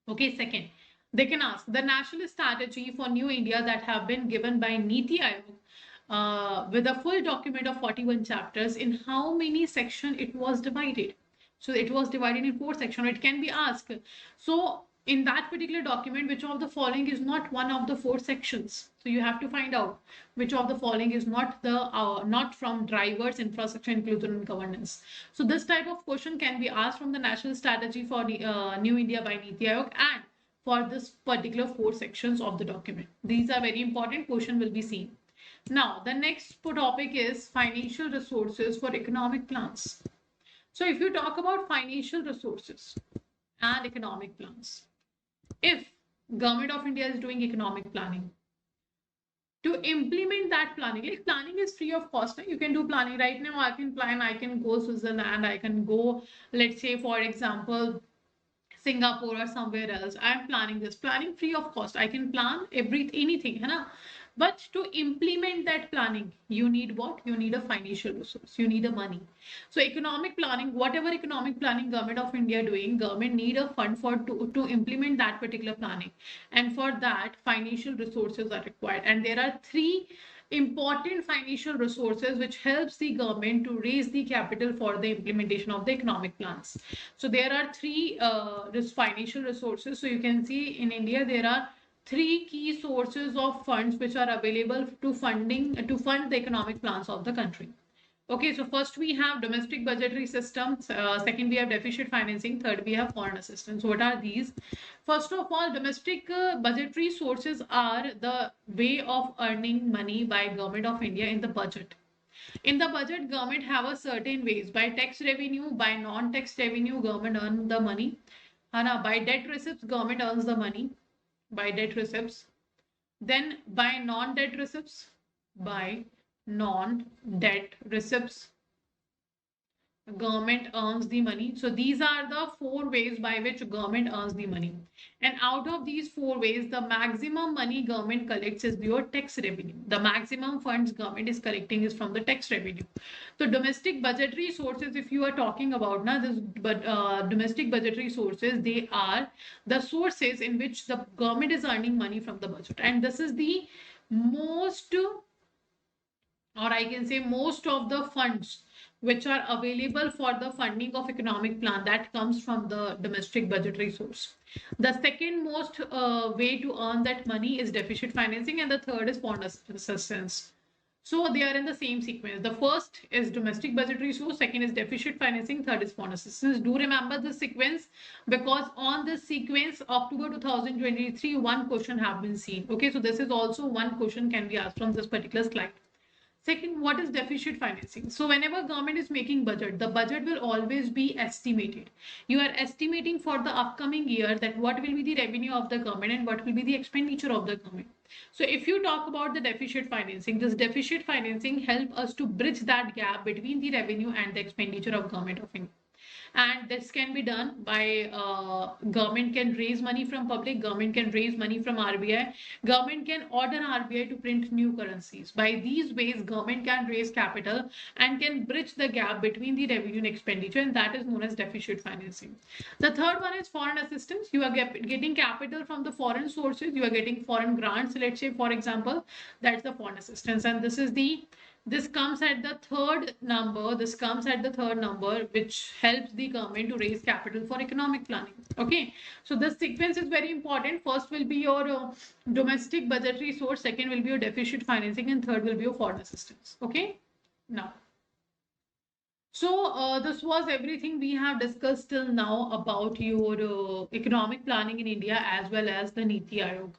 Okay, second, they can ask the national strategy for New India that have been given by Niti Aayog with a full document of 41 chapters, in how many sections it was divided. So it was divided in 4 sections. It can be asked. So in that particular document, which of the following is not one of the 4 sections? So you have to find out which of the following is not from drivers, infrastructure, inclusion, and governance. So this type of question can be asked from the national strategy for New India by Niti Aayog and for this particular 4 sections of the document. These are very important. Question will be seen. Now, the next topic is financial resources for economic plans. So if you talk about financial resources and economic plans, if Government of India is doing economic planning, to implement that planning, like planning is free of cost. You can do planning right now. I can plan, I can go Switzerland, I can go, let's say, for example, Singapore or somewhere else. I'm planning this, planning free of cost. I can plan anything, है ना? But to implement that planning, you need what? You need a financial resource. You need a money. So economic planning, whatever economic planning Government of India doing, government need a fund to implement that particular planning. And for that, financial resources are required. And there are 3 important financial resources which helps the government to raise the capital for the implementation of the economic plans. So there are 3 financial resources. So you can see in India there are 3 key sources of funds which are available to fund the economic plans of the country. Okay, so first we have domestic budgetary systems, second we have deficit financing, third we have foreign assistance. What are these? First of all, domestic budgetary sources are the way of earning money by Government of India in the budget. In the budget, government have a certain ways. By tax revenue, by non-tax revenue, government earn the money. By debt receipts, government earns the money. By debt receipts, then by non-debt receipts, government earns the money. So these are the 4 ways by which government earns the money. And out of these 4 ways, the maximum money government collects is your tax revenue. The maximum funds government is collecting is from the tax revenue. So domestic budgetary sources, if you are talking about now this, domestic budgetary sources, they are the sources in which the government is earning money from the budget. And this is the most, or I can say most of the funds which are available for the funding of economic plan that comes from the domestic budgetary source. The second most way to earn that money is deficit financing, and the third is foreign assistance. So they are in the same sequence. The first is domestic budgetary source, second is deficit financing, third is foreign assistance. Do remember the sequence, because on this sequence, October 2023, one question have been seen. Okay, so this is also one question can be asked from this particular slide. Second, what is deficit financing? So whenever government is making budget, the budget will always be estimated. You are estimating for the upcoming year that what will be the revenue of the government and what will be the expenditure of the government. So if you talk about the deficit financing, this deficit financing help us to bridge that gap between the revenue and the expenditure of Government of India. And this can be done by government can raise money from public, government can raise money from RBI, government can order RBI to print new currencies. By these ways, government can raise capital and can bridge the gap between the revenue and expenditure, and that is known as deficit financing. The third one is foreign assistance. You are getting capital from the foreign sources, you are getting foreign grants, let's say, for example, that's the foreign assistance. And this comes at the third number, which helps the government to raise capital for economic planning. Okay, so the sequence is very important. First will be your domestic budgetary source, second will be your deficit financing, and third will be your foreign assistance. Okay, now, so this was everything we have discussed till now about your economic planning in India as well as the Niti Aayog.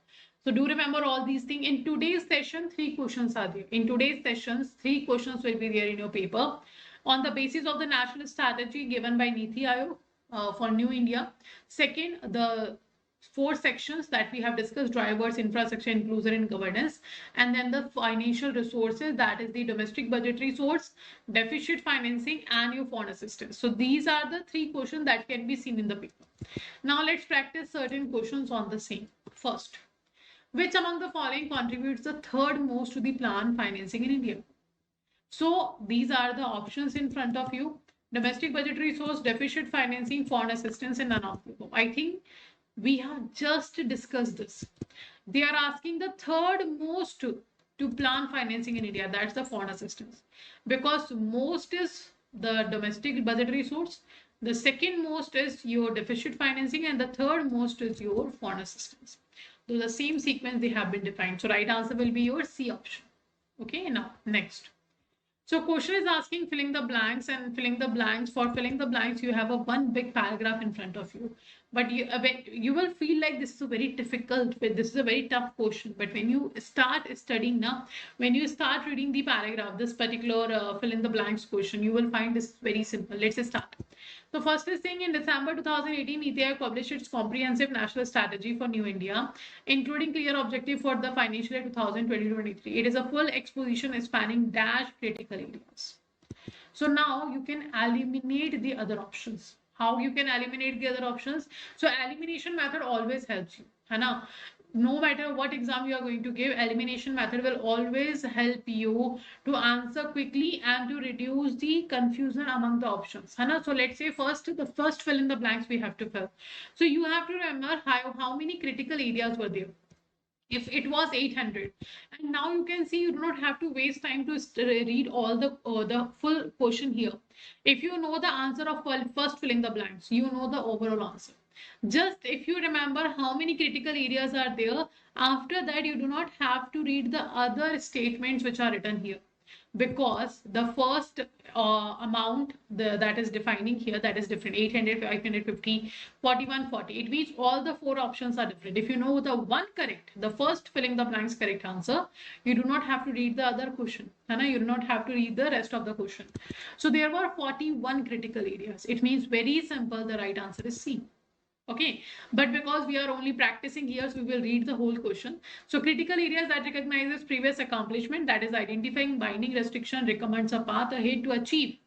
So do remember all these things. In today's session, 3 questions are there. In today's sessions, 3 questions will be there in your paper. On the basis of the national strategy given by Niti Aayog for New India. Second, the four sections that we have discussed: drivers, infrastructure, inclusion, and governance. And then the financial resources, that is the domestic budgetary source, deficit financing, and your foreign assistance. So these are the three questions that can be seen in the paper. Now let's practice certain questions on the same. First, which among the following contributes the third most to the planned financing in India? So these are the options in front of you: domestic budgetary source, deficit financing, foreign assistance, and none of the above. I think we have just discussed this. They are asking the third most to plan financing in India, that's the foreign assistance, because most is the domestic budgetary source, the second most is your deficit financing, and the third most is your foreign assistance. So the same sequence they have been defined. So right answer will be your C option. Okay, now next. So question is asking filling the blanks, and filling the blanks, for filling the blanks you have a one big paragraph in front of you, but you will feel like this is a very difficult, this is a very tough question. But when you start studying now, when you start reading the paragraph, this particular fill in the blanks question, you will find this very simple. Let's start. So first is saying in December 2018, NITI Aayog published its comprehensive national strategy for New India, including clear objective for the financial year 2020-23. It is a full exposition spanning dash critical areas. So now you can eliminate the other options. How you can eliminate the other options? So elimination method always helps you, है ना? No matter what exam you are going to give, elimination method will always help you to answer quickly and to reduce the confusion among the options, है ना? So let's say the first fill in the blanks we have to fill. So you have to remember how many critical areas were there. If it was 800, and now you can see you do not have to waste time to read all the full question here. If you know the answer of first filling the blanks, you know the overall answer. Just if you remember how many critical areas are there, after that you do not have to read the other statements which are written here, because the first amount that is defining here, that is different: 800, 550, 41, 40. It means all the four options are different. If you know the one correct, the first filling the blanks correct answer, you do not have to read the other question, you do not have to read the rest of the question. So there were 41 critical areas. It means very simple, the right answer is C. Okay, but because we are only practicing here, so we will read the whole question. So critical areas that recognizes previous accomplishment, that is identifying binding restriction, recommends a path ahead to achieve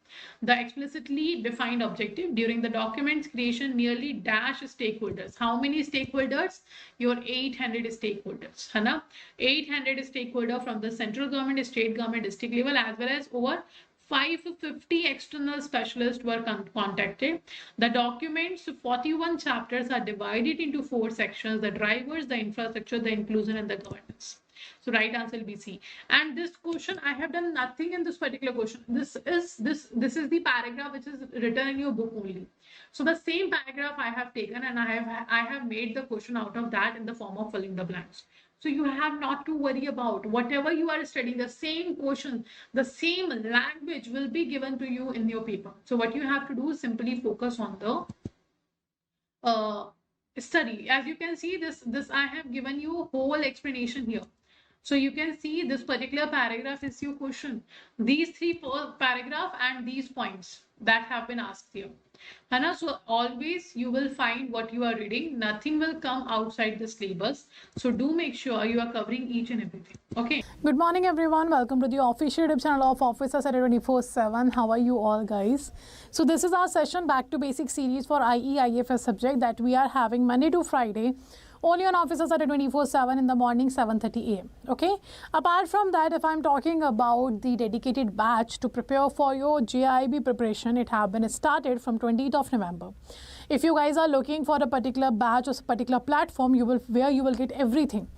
the explicitly defined objective. During the document's creation, nearly dash stakeholders. How many stakeholders? Your 800 stakeholders, है ना? 800 stakeholder from the central government, state government, district level, as well as over 550 external specialists were contacted. The documents, 41 chapters, are divided into 4 sections: the drivers, the infrastructure, the inclusion, and the governance. So right answer will be C. And this question, I have done nothing in this particular question. This is the paragraph which is written in your book only. So the same paragraph I have taken, and I have made the question out of that in the form of filling the blanks. So you have not to worry about whatever you are studying, the same question, the same language will be given to you in your paper. So what you have to do is simply focus on the study. As you can see, this I have given you whole explanation here. So you can see this particular paragraph is your question. These three paragraph and these points that have been asked here. Hana, so always you will find what you are reading. Nothing will come outside the syllabus. So do make sure you are covering each and everything. Okay. Good morning, everyone. Welcome to the official YouTube channel of Officers at 24/7. How are you all, guys? So this is our session back to basic series for IE IFS subject that we are having Monday to Friday. Only on Officers at 24/7 in the morning, 7:30 a.m. Okay. Apart from that, if I'm talking about the dedicated batch to prepare for your JAIIB preparation, it have been started from 20th of November. If you guys are looking for a particular batch or a particular platform, where you will get everything.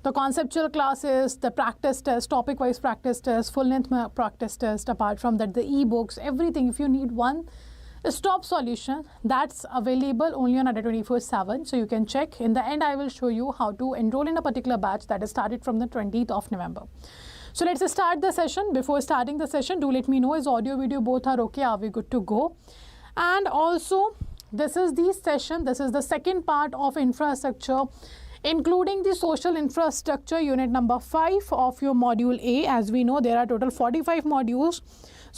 The conceptual classes, the practice test, topic-wise practice test, full-length practice test. Apart from that, the ebooks, everything. If you need one stop solution, that's available only on Adda 24/7. So you can check. In the end, I will show you how to enroll in a particular batch that is started from the 20th of November. So let's start the session. Before starting the session, do let me know is audio, video both are okay. Are we good to go? And also, this is the session. This is the second part of infrastructure, including the social infrastructure unit number 5 of your module A. As we know, there are total 45 modules.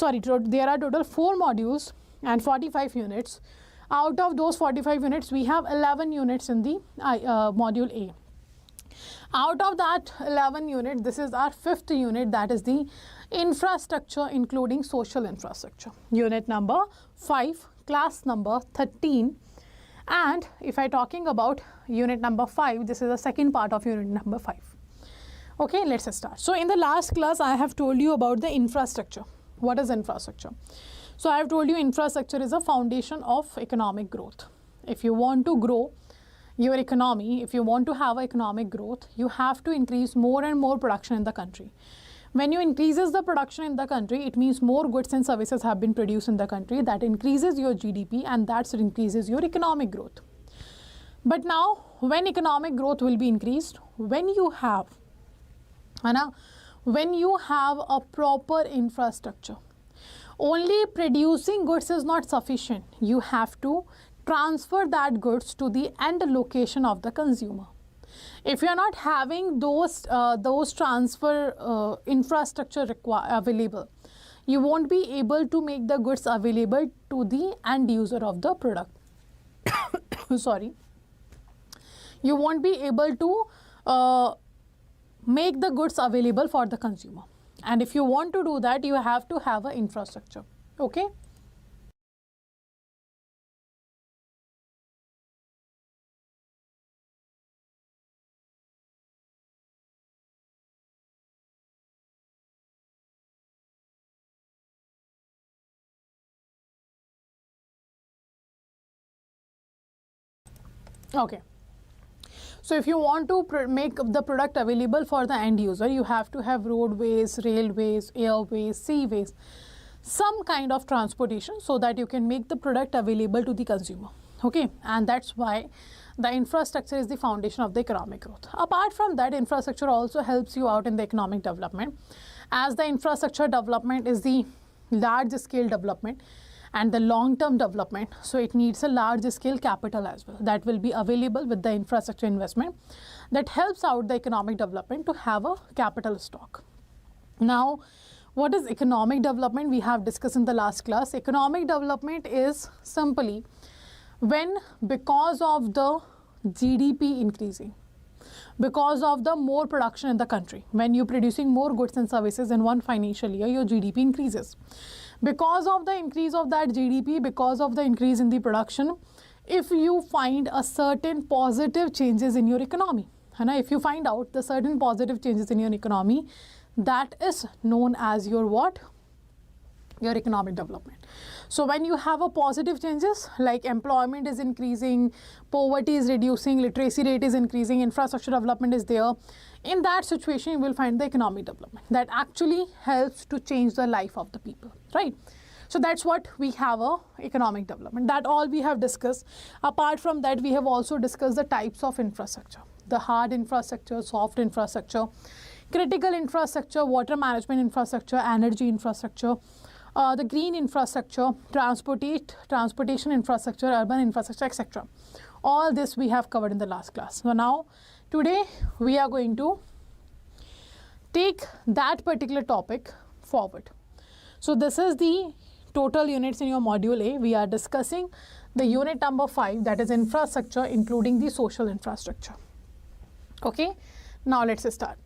Sorry, there are total 4 modules and 45 units. Out of those 45 units, we have 11 units in the module A. Out of that 11 unit, this is our 5th unit, that is the infrastructure including social infrastructure. Unit number 5, class number 13. And if I talking about unit number 5, this is the second part of unit number 5. Okay, let's start. So in the last class, I have told you about the infrastructure. What is infrastructure? So I have told you infrastructure is a foundation of economic growth. If you want to grow your economy, if you want to have economic growth, you have to increase more and more production in the country. When you increases the production in the country, it means more goods and services have been produced in the country. That increases your GDP and that increases your economic growth. But now, when economic growth will be increased, when you have a proper infrastructure. Only producing goods is not sufficient. You have to transfer that goods to the end location of the consumer. If you are not having those transfer infrastructure available, you won't be able to make the goods available to the end user of the product. Sorry. You won't be able to make the goods available for the consumer. And if you want to do that, you have to have an infrastructure. Okay? Okay. So if you want to make the product available for the end user, you have to have roadways, railways, airways, seaways, some kind of transportation so that you can make the product available to the consumer. Okay, and that's why the infrastructure is the foundation of the economic growth. Apart from that, infrastructure also helps you out in the economic development, as the infrastructure development is the large scale development and the long-term development, so it needs a large-scale capital as well that will be available with the infrastructure investment that helps out the economic development to have a capital stock. Now, what is economic development? We have discussed in the last class. Economic development is simply when, because of the GDP increasing, because of the more production in the country, when you're producing more goods and services in one financial year, your GDP increases. Because of the increase of that GDP, because of the increase in the production, if you find a certain positive changes in your economy, and if you find out the certain positive changes in your economy, that is known as your what? Your economic development. So when you have a positive changes like employment is increasing, poverty is reducing, literacy rate is increasing, infrastructure development is there, in that situation you will find the economic development that actually helps to change the life of the people, right? So that's what we have a economic development. That all we have discussed. Apart from that, we have also discussed the types of infrastructure, the hard infrastructure, soft infrastructure, critical infrastructure, water management infrastructure, energy infrastructure, the green infrastructure, transportation infrastructure, urban infrastructure, etc. All this we have covered in the last class. So now, today we are going to take that particular topic forward. So this is the total units in your module A. We are discussing the unit number 5, that is infrastructure, including the social infrastructure. Okay, now let's start.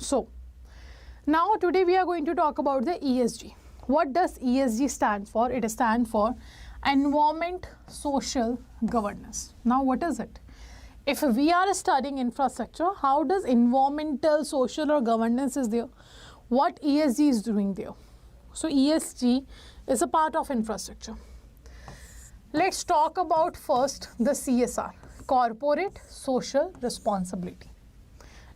So now today we are going to talk about the ESG. What does ESG stand for? It stands for Environment, Social, Governance. Now what is it? If we are studying infrastructure, how does environmental, social or governance is there? What ESG is doing there? So ESG is a part of infrastructure. Let's talk about first the CSR, Corporate Social Responsibility.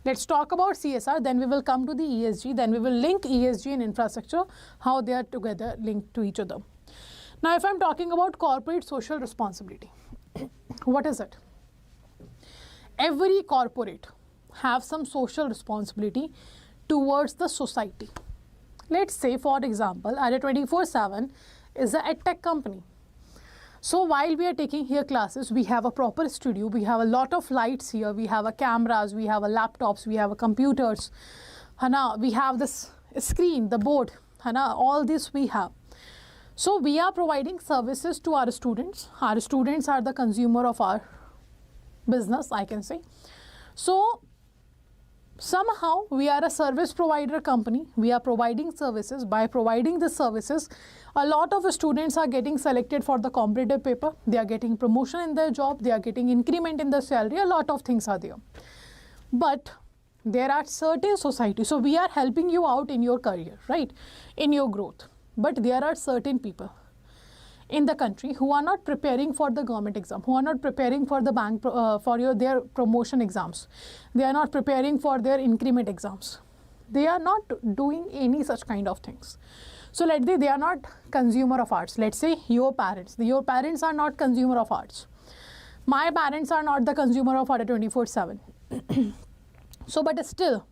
Let's talk about CSR, then we will come to the ESG, then we will link ESG and infrastructure, how they are together linked to each other. Now, if I'm talking about corporate social responsibility, what is it? Every corporate have some social responsibility towards the society. Let's say, for example, Adda 24/7 is a edtech company. So while we are taking here classes, we have a proper studio, we have a lot of lights here, we have a cameras, we have a laptops, we have a computers, we have this screen, the board, all this we have. So we are providing services to our students. Our students are the consumer of our business, I can say. So somehow we are a service provider company. We are providing services. By providing the services, a lot of students are getting selected for the competitive paper. They are getting promotion in their job. They are getting increment in their salary. A lot of things are there. But there are certain societies. So we are helping you out in your career, right? In your growth. But there are certain people in the country who are not preparing for the government exam, who are not preparing for the bank their promotion exams. They are not preparing for their increment exams. They are not doing any such kind of things. So let's say they are not consumer of arts. Let's say your parents are not consumer of arts. My parents are not the consumer of art 24/7. So but still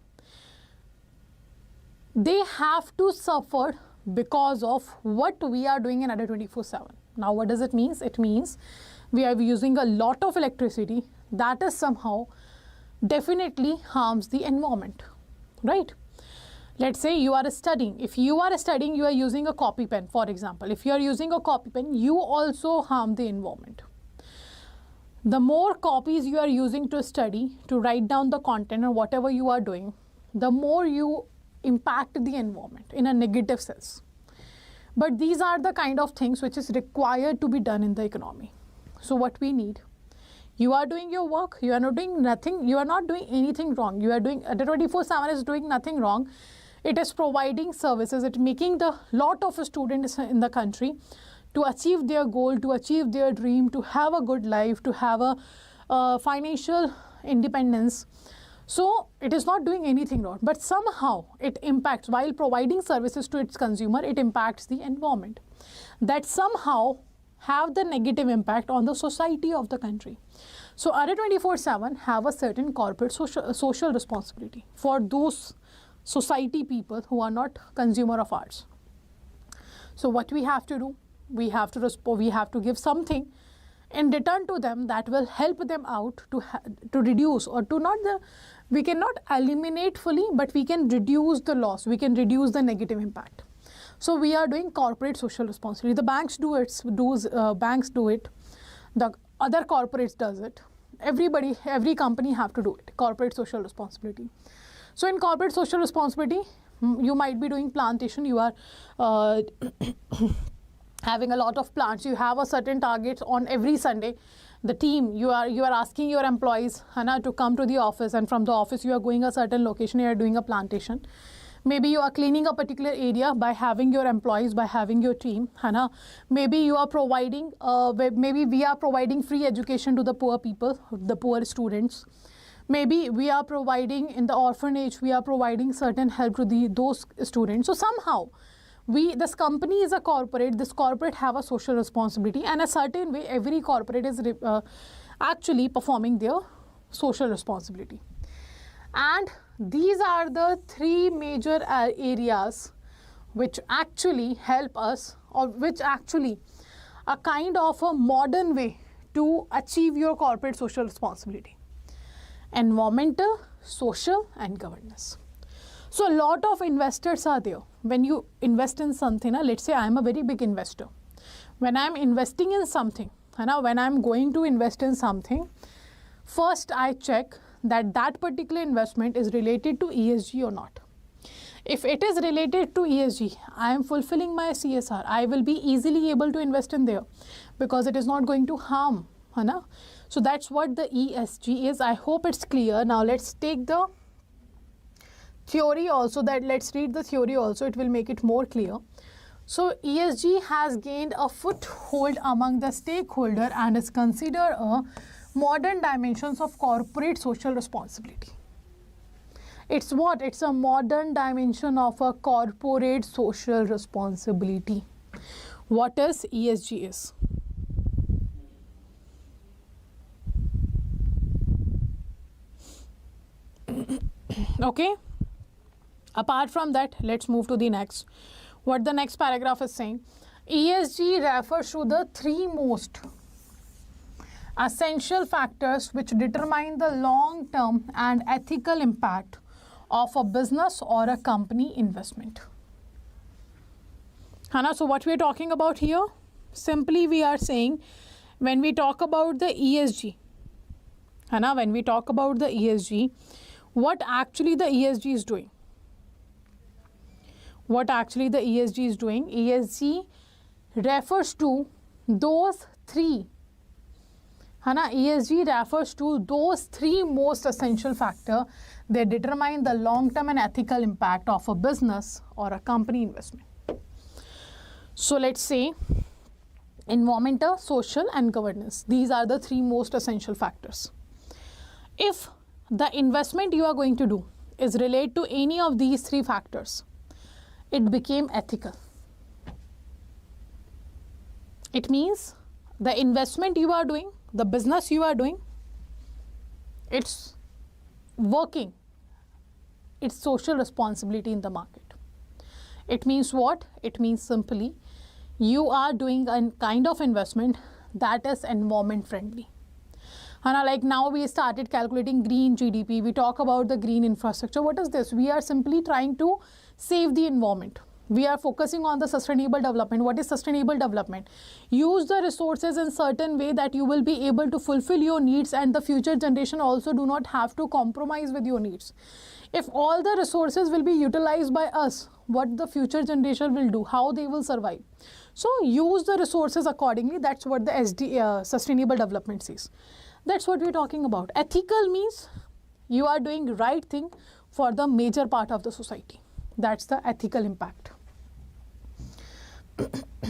they have to suffer because of what we are doing in Adda 24/7. Now what does it mean? It means we are using a lot of electricity that is somehow definitely harms the environment, right? Let's say you are studying. If you are studying, you are using a copy pen, for example. If you are using a copy pen, you also harm the environment. The more copies you are using to study, to write down the content or whatever you are doing, the more you impact the environment in a negative sense. But these are the kind of things which is required to be done in the economy. So what we need, you are doing your work, you are not doing nothing, you are not doing anything wrong. You are doing, the 24/7 is doing nothing wrong. It is providing services, it making the lot of students in the country to achieve their goal, to achieve their dream, to have a good life, to have a financial independence. So it is not doing anything wrong, but somehow it impacts, while providing services to its consumer, it impacts the environment. That somehow have the negative impact on the society of the country. So Adda 24/7 have a certain corporate social responsibility for those society people who are not consumer of arts. So what we have to do, we have to give something in return to them that will help them out to reduce, or to not the, we cannot eliminate fully, but we can reduce the loss, we can reduce the negative impact. So we are doing corporate social responsibility. The banks do it, the other corporates does it. Every company have to do it, corporate social responsibility. So in corporate social responsibility, you might be doing plantation, you are having a lot of plants, you have a certain target on every Sunday. The team, you are asking your employees to come to the office, and from the office you are going a certain location, you are doing a plantation. Maybe you are cleaning a particular area by having your employees, by having your team. Maybe you are providing, maybe we are providing free education to the poor people, the poor students. Maybe we are providing in the orphanage, we are providing certain help to those students. So somehow, this company is a corporate, this corporate have a social responsibility, and a certain way every corporate is actually performing their social responsibility. And these are the three major areas which actually help us, or which actually a kind of a modern way to achieve your corporate social responsibility: environmental, social, and governance. So a lot of investors are there. When you invest in something, let's say I am a very big investor. When I am investing in something, when I am going to invest in something, first I check that that particular investment is related to ESG or not. If it is related to ESG, I am fulfilling my CSR, I will be easily able to invest in there because it is not going to harm. So that's what the ESG is. I hope it's clear. Now let's take the theory also, let's read the theory also, it will make it more clear. So ESG has gained a foothold among the stakeholder and is considered a modern dimensions of corporate social responsibility. It's what? It's a modern dimension of a corporate social responsibility. What is ESG is? Okay. Apart from that, let's move to the next. What the next paragraph is saying, ESG refers to the three most essential factors which determine the long-term and ethical impact of a business or a company investment. Hana, so what we are talking about here, simply we are saying when we talk about the ESG, Hana, when we talk about the ESG, what actually the ESG is doing? What actually the ESG is doing? ESG refers to those three. Hana, ESG refers to those three most essential factors that determine the long-term and ethical impact of a business or a company investment. So let's say environmental, social and governance. These are the three most essential factors. If the investment you are going to do is related to any of these three factors, it became ethical. It means the investment you are doing, the business you are doing, it's working, it's social responsibility in the market. It means what? It means simply you are doing a kind of investment that is environment friendly. Hana, like now we started calculating green GDP. We talk about the green infrastructure. What is this? We are simply trying to save the environment. We are focusing on the sustainable development. What is sustainable development? Use the resources in certain way that you will be able to fulfill your needs and the future generation also do not have to compromise with your needs. If all the resources will be utilized by us, what the future generation will do, how they will survive. So use the resources accordingly. That's what the sustainable development says. That's what we're talking about. Ethical means you are doing right thing for the major part of the society. That's the ethical impact.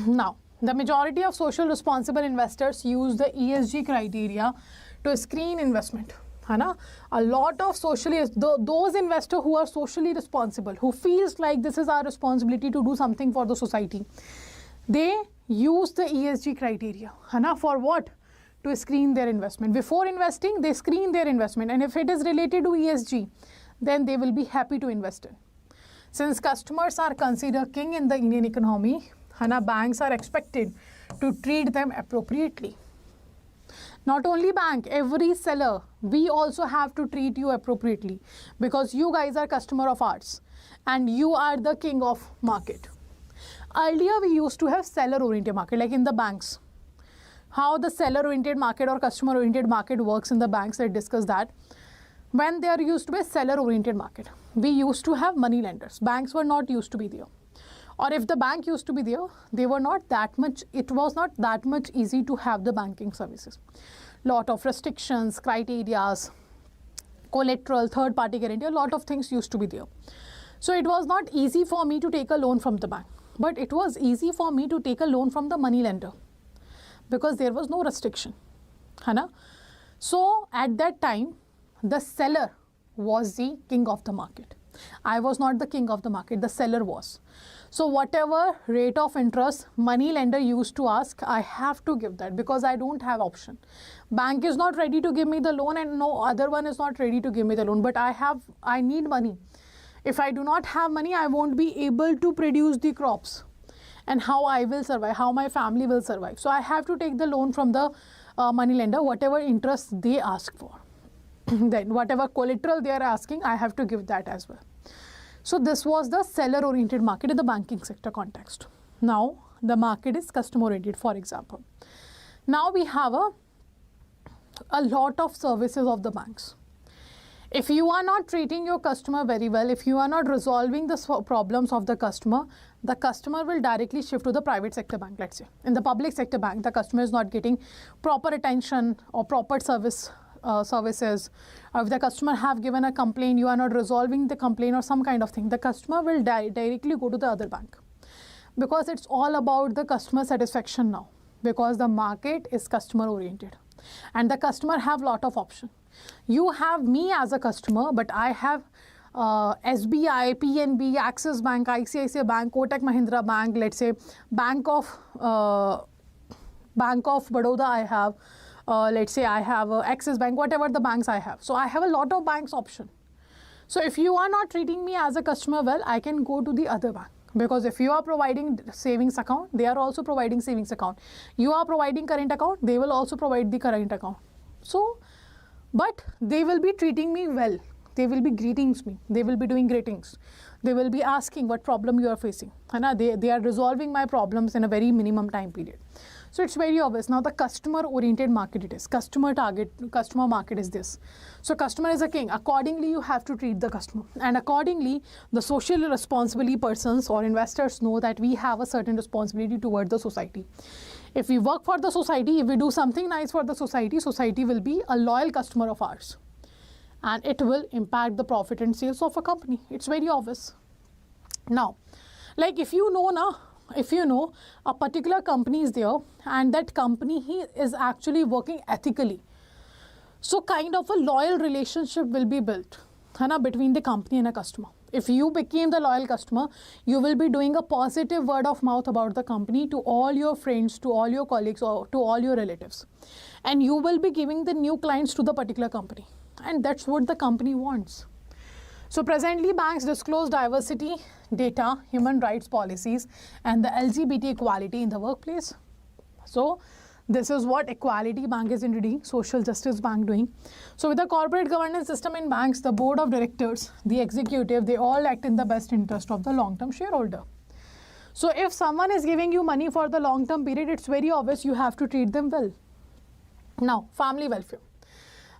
Now, the majority of social responsible investors use the ESG criteria to screen investment. Hana? A lot of those investors who are socially responsible, who feels like this is our responsibility to do something for the society, they use the ESG criteria. Hana? For what? To screen their investment. Before investing, they screen their investment, and if it is related to ESG, then they will be happy to invest in. Since customers are considered king in the Indian economy, Hana, banks are expected to treat them appropriately. Not only bank, every seller, we also have to treat you appropriately because you guys are customer of ours and you are the king of market. Earlier, we used to have seller-oriented market, like in the banks. How the seller-oriented market or customer-oriented market works in the banks, let's discuss that. When there used to be a seller-oriented market, we used to have money lenders. Banks were not used to be there. Or if the bank used to be there, they were not that much, it was not that much easy to have the banking services. Lot of restrictions, criterias, collateral, third-party guarantee, a lot of things used to be there. So it was not easy for me to take a loan from the bank, but it was easy for me to take a loan from the money lender because there was no restriction. Hana? So at that time, the seller was the king of the market. I was not the king of the market, the seller was. So whatever rate of interest money lender used to ask, I have to give that because I don't have option. Bank is not ready to give me the loan and no other one is not ready to give me the loan, but I need money. If I do not have money, I won't be able to produce the crops. And how I will survive, how my family will survive. So I have to take the loan from the money lender, whatever interest they ask for. Then whatever collateral they are asking, I have to give that as well. So this was the seller-oriented market in the banking sector context. Now the market is customer-oriented, for example. Now we have a lot of services of the banks. If you are not treating your customer very well, if you are not resolving the problems of the customer will directly shift to the private sector bank, let's say. In the public sector bank, the customer is not getting proper attention or proper services. If the customer have given a complaint, you are not resolving the complaint or some kind of thing, the customer will directly go to the other bank. Because it's all about the customer satisfaction now. Because the market is customer oriented. And the customer have lot of options. You have me as a customer, but I have SBI, PNB, Axis Bank, ICICI Bank, Kotak Mahindra Bank, let's say Bank of Baroda I have, let's say I have Axis Bank, whatever the banks I have. So I have a lot of banks option. So if you are not treating me as a customer well, I can go to the other bank. Because if you are providing savings account, they are also providing savings account. You are providing current account, they will also provide the current account. So, but they will be treating me well. They will be greetings me. They will be doing greetings. They will be asking what problem you are facing. They are resolving my problems in a very minimum time period. So it's very obvious. Now the customer oriented market it is. Customer market is this. So customer is a king. Accordingly, you have to treat the customer. And accordingly, the social responsibility persons or investors know that we have a certain responsibility toward the society. If we work for the society, if we do something nice for the society, society will be a loyal customer of ours. And it will impact the profit and sales of a company. It's very obvious. Now, like if you know a particular company is there and that company is actually working ethically, so kind of a loyal relationship will be built between the company and a customer. If you became the loyal customer, you will be doing a positive word of mouth about the company to all your friends, to all your colleagues, or to all your relatives. And you will be giving the new clients to the particular company. And that's what the company wants. So presently, banks disclose diversity, data, human rights policies, and the LGBT equality in the workplace. So this is what Equality Bank is introducing, Social Justice Bank doing. So with the corporate governance system in banks, the board of directors, the executive, they all act in the best interest of the long-term shareholder. So if someone is giving you money for the long-term period, it's very obvious you have to treat them well. Now, family welfare.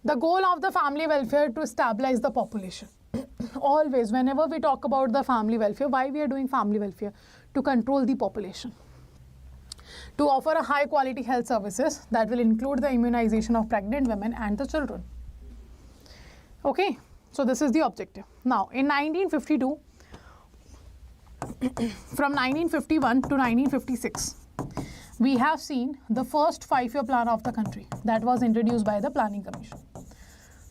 The goal of the family welfare to stabilize the population. Always, whenever we talk about the family welfare, why we are doing family welfare? To control the population. To offer a high quality health services that will include the immunization of pregnant women and the children. Okay, so this is the objective. Now, in 1952, from 1951 to 1956, we have seen the first 5-year plan of the country that was introduced by the Planning Commission.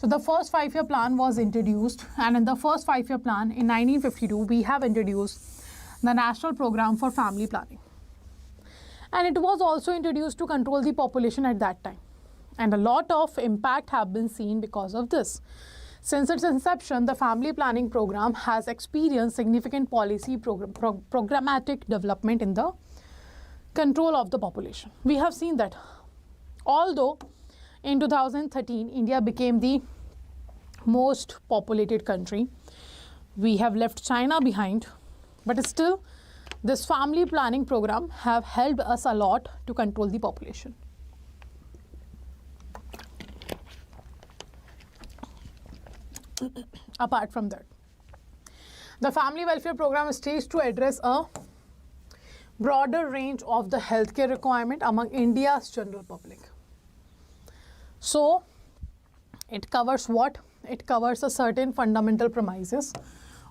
So the first 5-year plan was introduced, and in the first 5-year plan in 1952, we have introduced the National Program for Family Planning. And it was also introduced to control the population at that time. And a lot of impact have been seen because of this. Since its inception, the family planning program has experienced significant policy programmatic development in the control of the population. We have seen that although in 2013, India became the most populated country, we have left China behind, but still this family planning program have helped us a lot to control the population. Apart from that, the family welfare program is staged to address a broader range of the healthcare requirement among India's general public. So it covers what? It covers a certain fundamental premises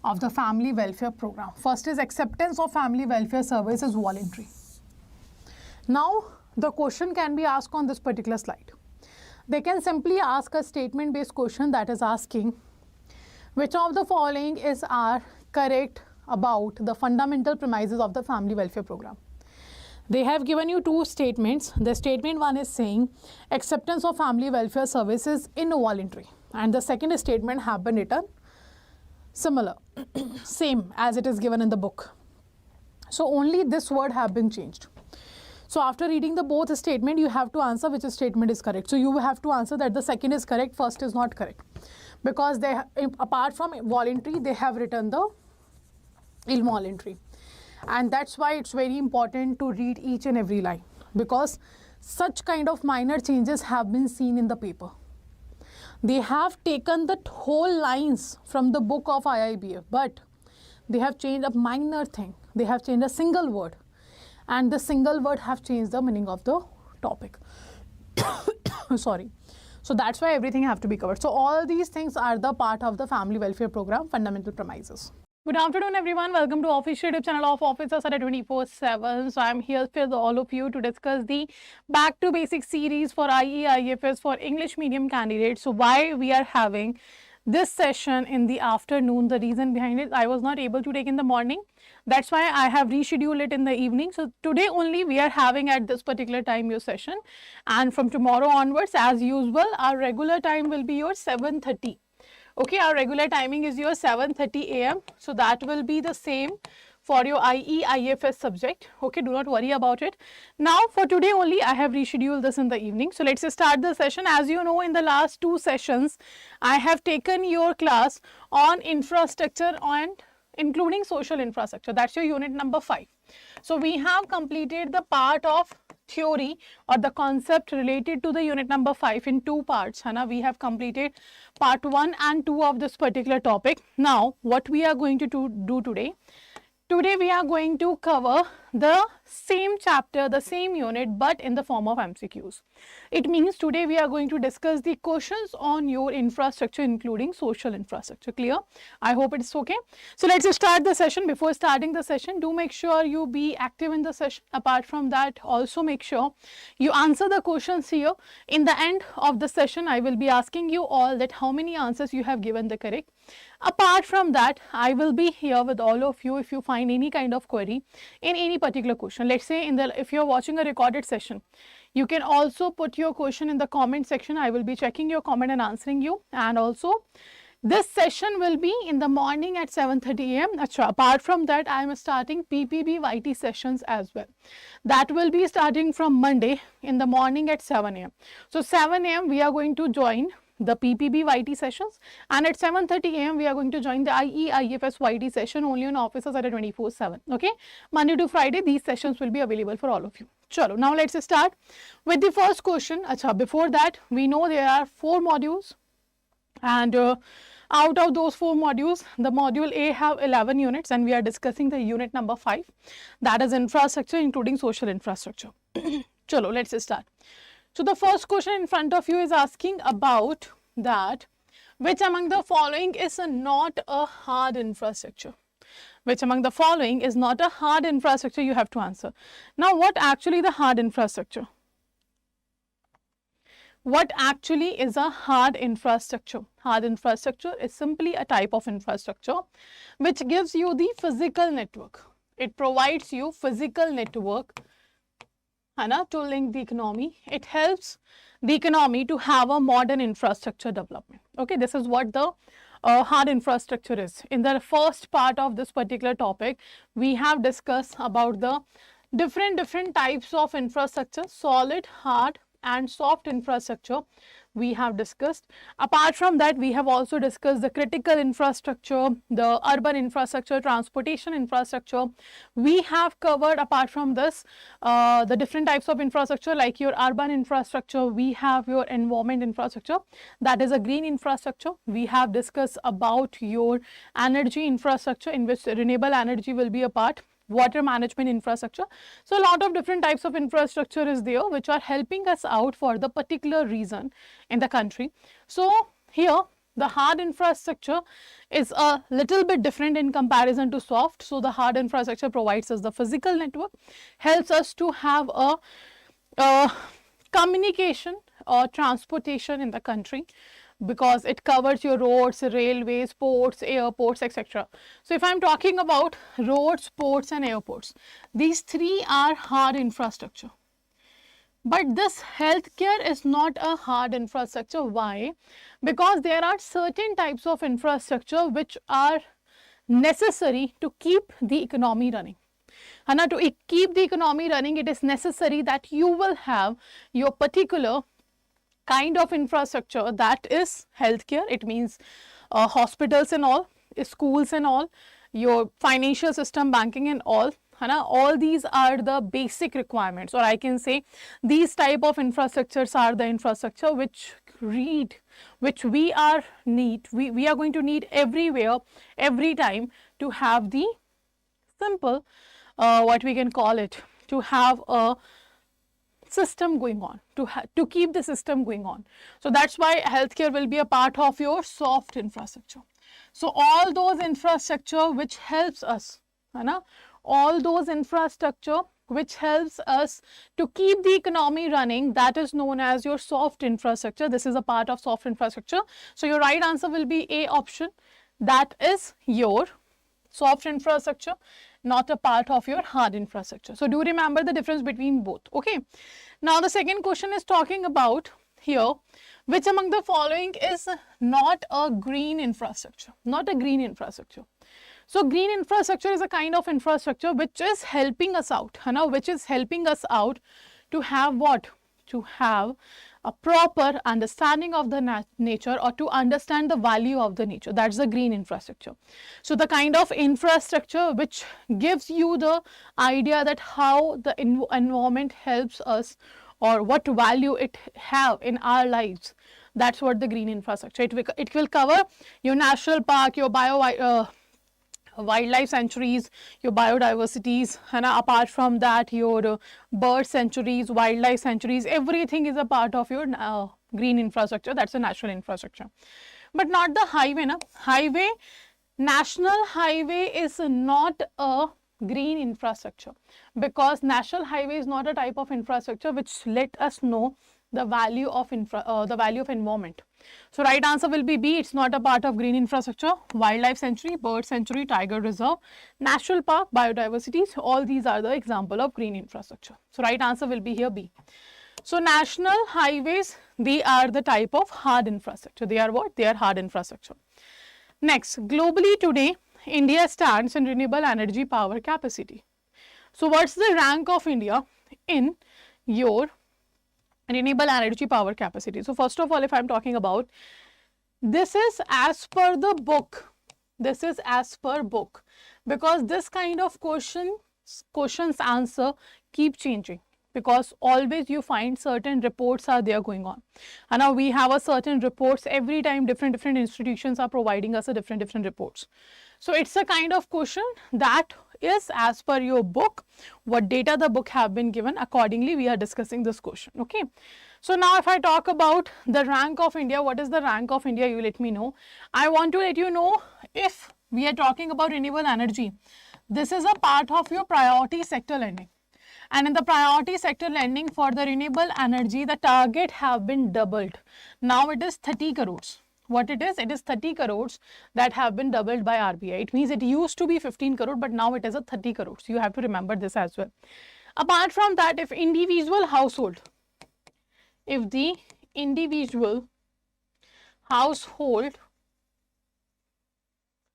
of the family welfare program. First is acceptance of family welfare service is voluntary. Now the question can be asked on this particular slide. They can simply ask a statement based question that is asking which of the following are correct about the fundamental premises of the family welfare program. They have given you two statements. The statement one is saying acceptance of family welfare services involuntary, and the second statement have been written similar, same as it is given in the book. So only this word have been changed. So after reading the both statement, you have to answer which statement is correct. So you have to answer that the second is correct, first is not correct, because they apart from voluntary, they have written the involuntary. And that's why it's very important to read each and every line, because such kind of minor changes have been seen in the paper. They have taken the whole lines from the book of IIBF, but they have changed a minor thing. They have changed a single word, and the single word have changed the meaning of the topic. Sorry. So that's why everything have to be covered. So all these things are the part of the family welfare program fundamental premises. Good afternoon, everyone. Welcome to official YouTube channel of Officer Saturday 24/7. So I'm here with all of you to discuss the Back to Basics series for IE IFS for English medium candidates. So why we are having this session in the afternoon, the reason behind it, I was not able to take in the morning. That's why I have rescheduled it in the evening. So today only we are having at this particular time your session, and from tomorrow onwards, as usual, our regular time will be your 7:30. Okay, our regular timing is your 7:30 AM. So that will be the same for your IE IFS subject. Okay, do not worry about it. Now for today only I have rescheduled this in the evening. So let's start the session. As you know, in the last two sessions I have taken your class on infrastructure and including social infrastructure. That's your unit number 5. So we have completed the part of theory or the concept related to the unit number 5 in 2 parts. Hana, we have completed part 1 and 2 of this particular topic. Now, what we are going to do today? Today we are going to cover the same chapter, the same unit, but in the form of MCQs. It means today we are going to discuss the questions on your infrastructure, including social infrastructure. Clear? I hope it's okay. So let's start the session. Before starting the session, do make sure you be active in the session. Apart from that, also make sure you answer the questions here. In the end of the session, I will be asking you all that how many answers you have given the correct. Apart from that, I will be here with all of you if you find any kind of query in any particular question. Let's say if you're watching a recorded session, you can also put your question in the comment section. I will be checking your comment and answering you. And also, this session will be in the morning at 7:30 a.m. Apart from that, I am starting PPB YT sessions as well. That will be starting from Monday in the morning at 7 a.m. So 7 a.m. we are going to join the PPB YT sessions, and at 7:30 a.m. we are going to join the IFS YT session only on offices at 24/7. Okay, Monday to Friday these sessions will be available for all of you. Chalo, now let's start with the first question. Before that, we know there are 4 modules, and out of those 4 modules, the module A have 11 units, and we are discussing the unit number 5, that is infrastructure, including social infrastructure. Chalo, let's start. So the first question in front of you is asking about that which among the following is not a hard infrastructure. Which among the following is not a hard infrastructure, you have to answer. Now, what actually the hard infrastructure? What actually is a hard infrastructure? Hard infrastructure is simply a type of infrastructure which gives you the physical network. It provides you physical network to link the economy. It helps the economy to have a modern infrastructure development. Okay, this is what the hard infrastructure is. In the first part of this particular topic, we have discussed about the different types of infrastructure, solid, hard and soft infrastructure we have discussed. Apart from that, we have also discussed the critical infrastructure, the urban infrastructure, transportation infrastructure. We have covered, apart from this, the different types of infrastructure like your urban infrastructure. We have your environment infrastructure, that is a green infrastructure. We have discussed about your energy infrastructure, in which renewable energy will be a part. Water management infrastructure. So a lot of different types of infrastructure is there which are helping us out for the particular reason in the country. So here the hard infrastructure is a little bit different in comparison to soft. So the hard infrastructure provides us the physical network, helps us to have a communication or transportation in the country, because it covers your roads, railways, ports, airports, etc. So if I am talking about roads, ports and airports, these 3 are hard infrastructure. But this healthcare is not a hard infrastructure. Why? Because there are certain types of infrastructure which are necessary to keep the economy running. And to keep the economy running, it is necessary that you will have your particular kind of infrastructure, that is healthcare. It means hospitals and all, schools and all, your financial system, banking and all. All these are the basic requirements, or I can say these type of infrastructures are the infrastructure which we are going to need everywhere, every time, to have the simple, what we can call it, to have a system going on, to keep the system going on. So that's why healthcare will be a part of your soft infrastructure. So all those infrastructure which helps us, all those infrastructure which helps us to keep the economy running, that is known as your soft infrastructure. This is a part of soft infrastructure. So your right answer will be A option, that is your soft infrastructure, not a part of your hard infrastructure. So do remember the difference between both. Okay. Now the second question is talking about here, which among the following is not a green infrastructure? Not a green infrastructure. So green infrastructure is a kind of infrastructure which is helping us out, which is helping us out to have what? To have a proper understanding of the nature, or to understand the value of the nature. That's the green infrastructure. So the kind of infrastructure which gives you the idea that how the environment helps us, or what value it have in our lives. That's what the green infrastructure. It will cover your national park, your wildlife sanctuaries, your biodiversities, and apart from that, your bird sanctuaries, wildlife sanctuaries, everything is a part of your green infrastructure. That's a natural infrastructure. But not the highway. National highway is not a green infrastructure, because national highway is not a type of infrastructure which let us know the value of environment. So right answer will be B. It's not a part of green infrastructure. Wildlife sanctuary, bird sanctuary, tiger reserve, national park, biodiversities, all these are the example of green infrastructure. So right answer will be here B. So national highways, they are the type of hard infrastructure. They are what? They are hard infrastructure. Next, globally today, India stands in renewable energy power capacity. So what's the rank of India in your renewable energy power capacity? So first of all, if I'm talking about, this is as per the book. This is as per book, because this kind of questions answer keep changing, because always you find certain reports are there going on, and now we have a certain reports every time. Different institutions are providing us a different reports. So it's a kind of question that is as per your book, what data the book have been given, accordingly we are discussing this question. Okay, so now if I talk about the rank of India, what is the rank of India, you let me know. I want to let you know, if we are talking about renewable energy, this is a part of your priority sector lending, and in the priority sector lending for the renewable energy, the target have been doubled. Now it is 30 crores. What it is 30 crores that have been doubled by RBI. It means it used to be 15 crore, but now it is a 30 crores. You have to remember this as well. Apart from that, if the individual household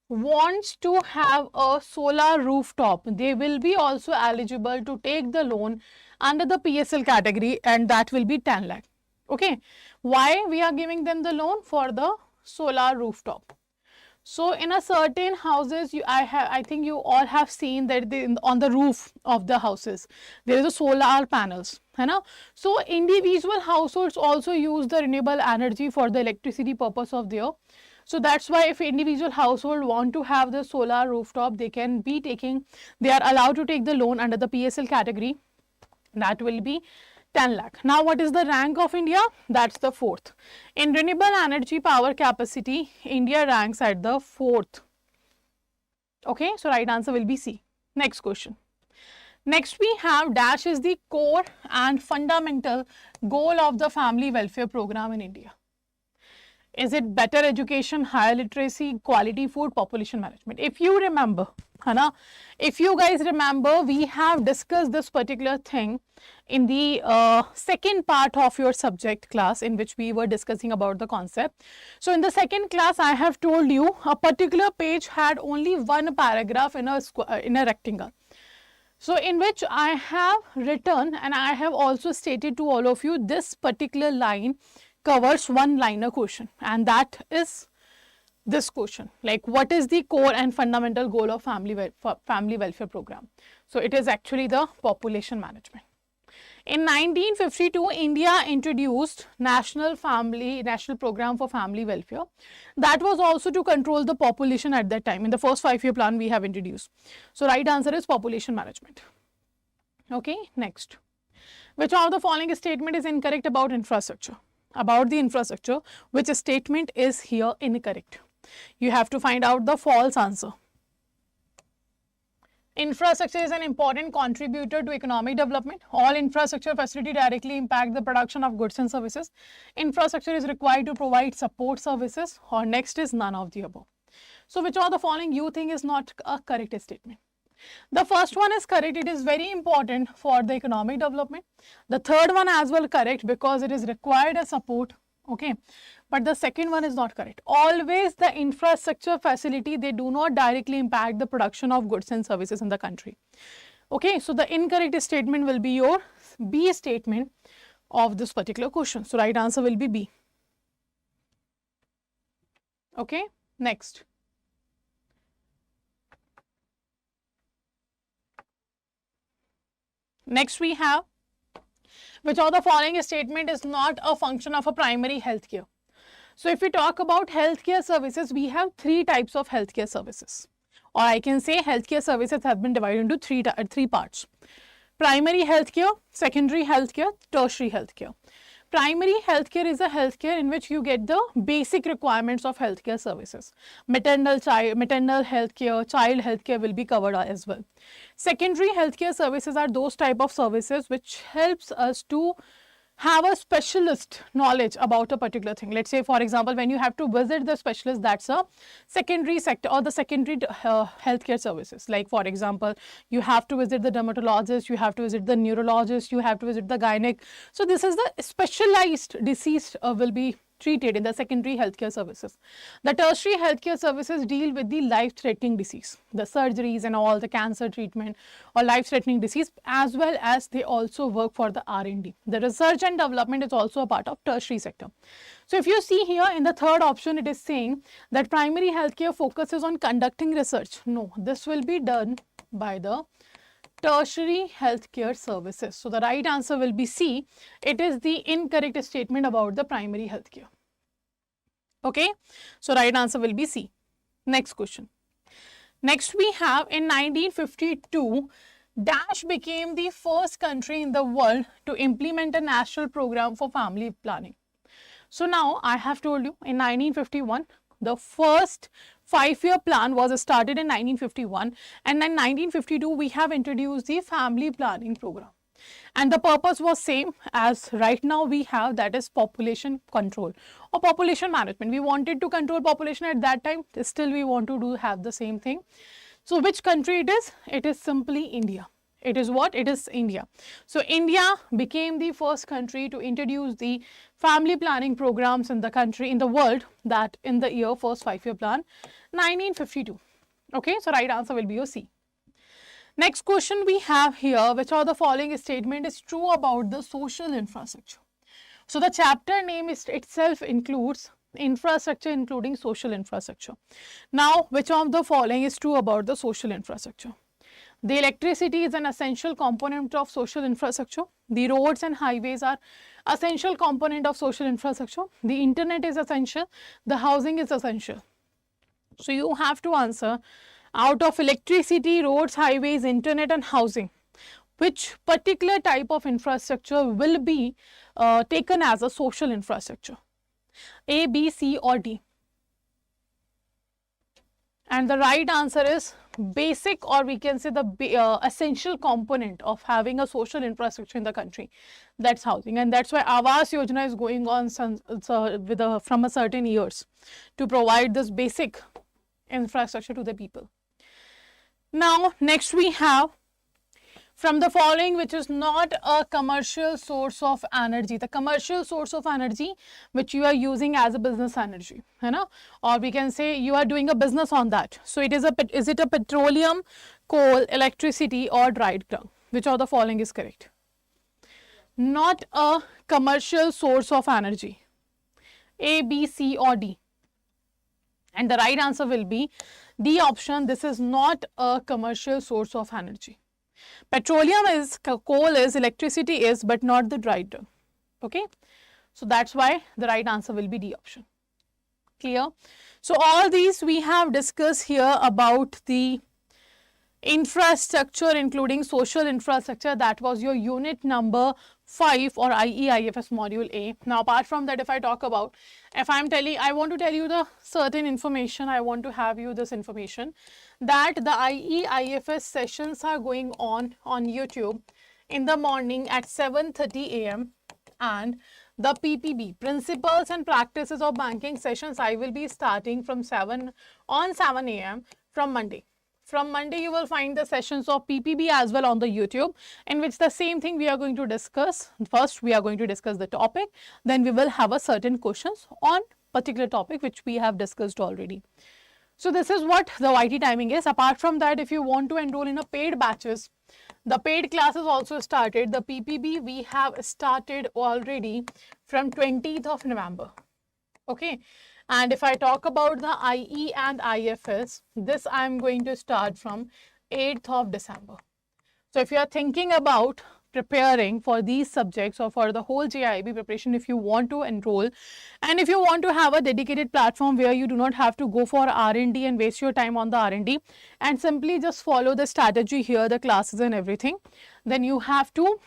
wants to have a solar rooftop, they will be also eligible to take the loan under the PSL category, and that will be 10 lakh. Okay, why we are giving them the loan? For the solar rooftop. So in a certain houses, I think you all have seen that on the roof of the houses there is a solar panels, है ना? So individual households also use the renewable energy for the electricity purpose of their. So that's why if individual household want to have the solar rooftop, they are allowed to take the loan under the PSL category. That will be 10 lakh. Now what is the rank of India? That's the 4th. In renewable energy power capacity, India ranks at the 4th. Okay, so right answer will be C. Next question. Next we have dash is the core and fundamental goal of the family welfare program in India. Is it better education, higher literacy, quality food, population management? If you remember, if you guys remember, we have discussed this particular thing in the second part of your subject class, in which we were discussing about the concept. So in the second class, I have told you a particular page had only one paragraph in a rectangle. So in which I have written, and I have also stated to all of you, this particular line covers one liner question, and that is this question, like what is the core and fundamental goal of family welfare program? So it is actually the population management. In 1952, India introduced national program for family welfare. That was also to control the population at that time. In the first 5-year plan we have introduced. So right answer is population management. Okay, next. Which of the following statement is incorrect about infrastructure? About the infrastructure, which statement is here incorrect? You have to find out the false answer. Infrastructure is an important contributor to economic development. All infrastructure facility directly impact the production of goods and services. Infrastructure is required to provide support services, or next is none of the above. So which of the following you think is not a correct statement? The first one is correct. It is very important for the economic development. The third one as well correct, because it is required as support. Okay, but the second one is not correct. Always the infrastructure facility, they do not directly impact the production of goods and services in the country. Okay, so the incorrect statement will be your B statement. of this particular question. So right answer will be B. Okay, next. Next we have, which of the following statement is not a function of a primary healthcare? So if we talk about healthcare services, we have three types of healthcare services, or I can say healthcare services have been divided into three parts: primary healthcare, secondary healthcare, tertiary healthcare. Primary healthcare is a healthcare in which you get the basic requirements of healthcare services. Maternal healthcare, child healthcare will be covered as well. Secondary healthcare services are those type of services which helps us to have a specialist knowledge about a particular thing. Let's say, for example, when you have to visit the specialist, that's a secondary sector or the secondary healthcare services. Like, for example, you have to visit the dermatologist, you have to visit the neurologist, you have to visit the gynec. So this is the specialized disease will be treated in the secondary healthcare services. The tertiary healthcare services deal with the life-threatening disease, the surgeries and all, the cancer treatment or life-threatening disease, as well as they also work for the R&D. The research and development is also a part of tertiary sector. So if you see here in the third option, it is saying that primary healthcare focuses on conducting research. No, this will be done by the tertiary healthcare services. So the right answer will be C. It is the incorrect statement about the primary healthcare. Okay, so right answer will be C. Next question. Next we have, in 1952, Dash became the first country in the world to implement a national program for family planning. So now I have told you, in 1951, the first 5-year plan was started in 1951, and in 1952 we have introduced the family planning program, and the purpose was same as right now we have, that is population control or population management. We wanted to control population at that time, still we want to have the same thing. So which country it is? It is simply India. It is what? It is India. So India became the first country to introduce the family planning programs in the country, in the world, that in the year first 5-year plan, 1952. Okay, so right answer will be your C. Next question we have here, which of the following statement is true about the social infrastructure? So the chapter name itself includes infrastructure, including social infrastructure. Now, which of the following is true about the social infrastructure? The electricity is an essential component of social infrastructure. The roads and highways are essential component of social infrastructure. The internet is essential. The housing is essential. So you have to answer, out of electricity, roads, highways, internet and housing, which particular type of infrastructure will be taken as a social infrastructure? A, B, C or D? And the right answer is basic, or we can say the essential component of having a social infrastructure in the country, that's housing. And that's why Awas Yojana is going on from a certain years to provide this basic infrastructure to the people. Now, next we have, from the following which is not a commercial source of energy, the commercial source of energy which you are using as a business energy, or we can say you are doing a business on that. So it is it a petroleum, coal, electricity or dried ground? Which of the following is correct? Not a commercial source of energy. A, B, C or D? And the right answer will be D option. This is not a commercial source of energy. Petroleum is, coal is, electricity is, but not the dried ground. Okay, so that's why the right answer will be D option. Clear? So all these we have discussed here about the infrastructure, including social infrastructure. That was your unit number 5 or IEIFS module A. Now apart from that, if I talk about, if I want to tell you the certain information, I want to have you this information, that the IEIFS sessions are going on YouTube in the morning at 7:30 AM, and the PPB, Principles and Practices of Banking sessions, I will be starting from 7 AM from Monday. From Monday, you will find the sessions of PPB as well on the YouTube, in which the same thing we are going to discuss. First, we are going to discuss the topic, then we will have a certain questions on particular topic which we have discussed already. So this is what the YT timing is. Apart from that, if you want to enroll in a paid batches, The paid classes also started. The PPB we have started already from 20th of November. Okay. And if I talk about the IE and IFS, this I am going to start from 8th of December. So if you are thinking about preparing for these subjects or for the whole JAIIB preparation, if you want to enroll and if you want to have a dedicated platform where you do not have to go for R&D and waste your time on the R&D and simply just follow the strategy here, the classes and everything, then you have to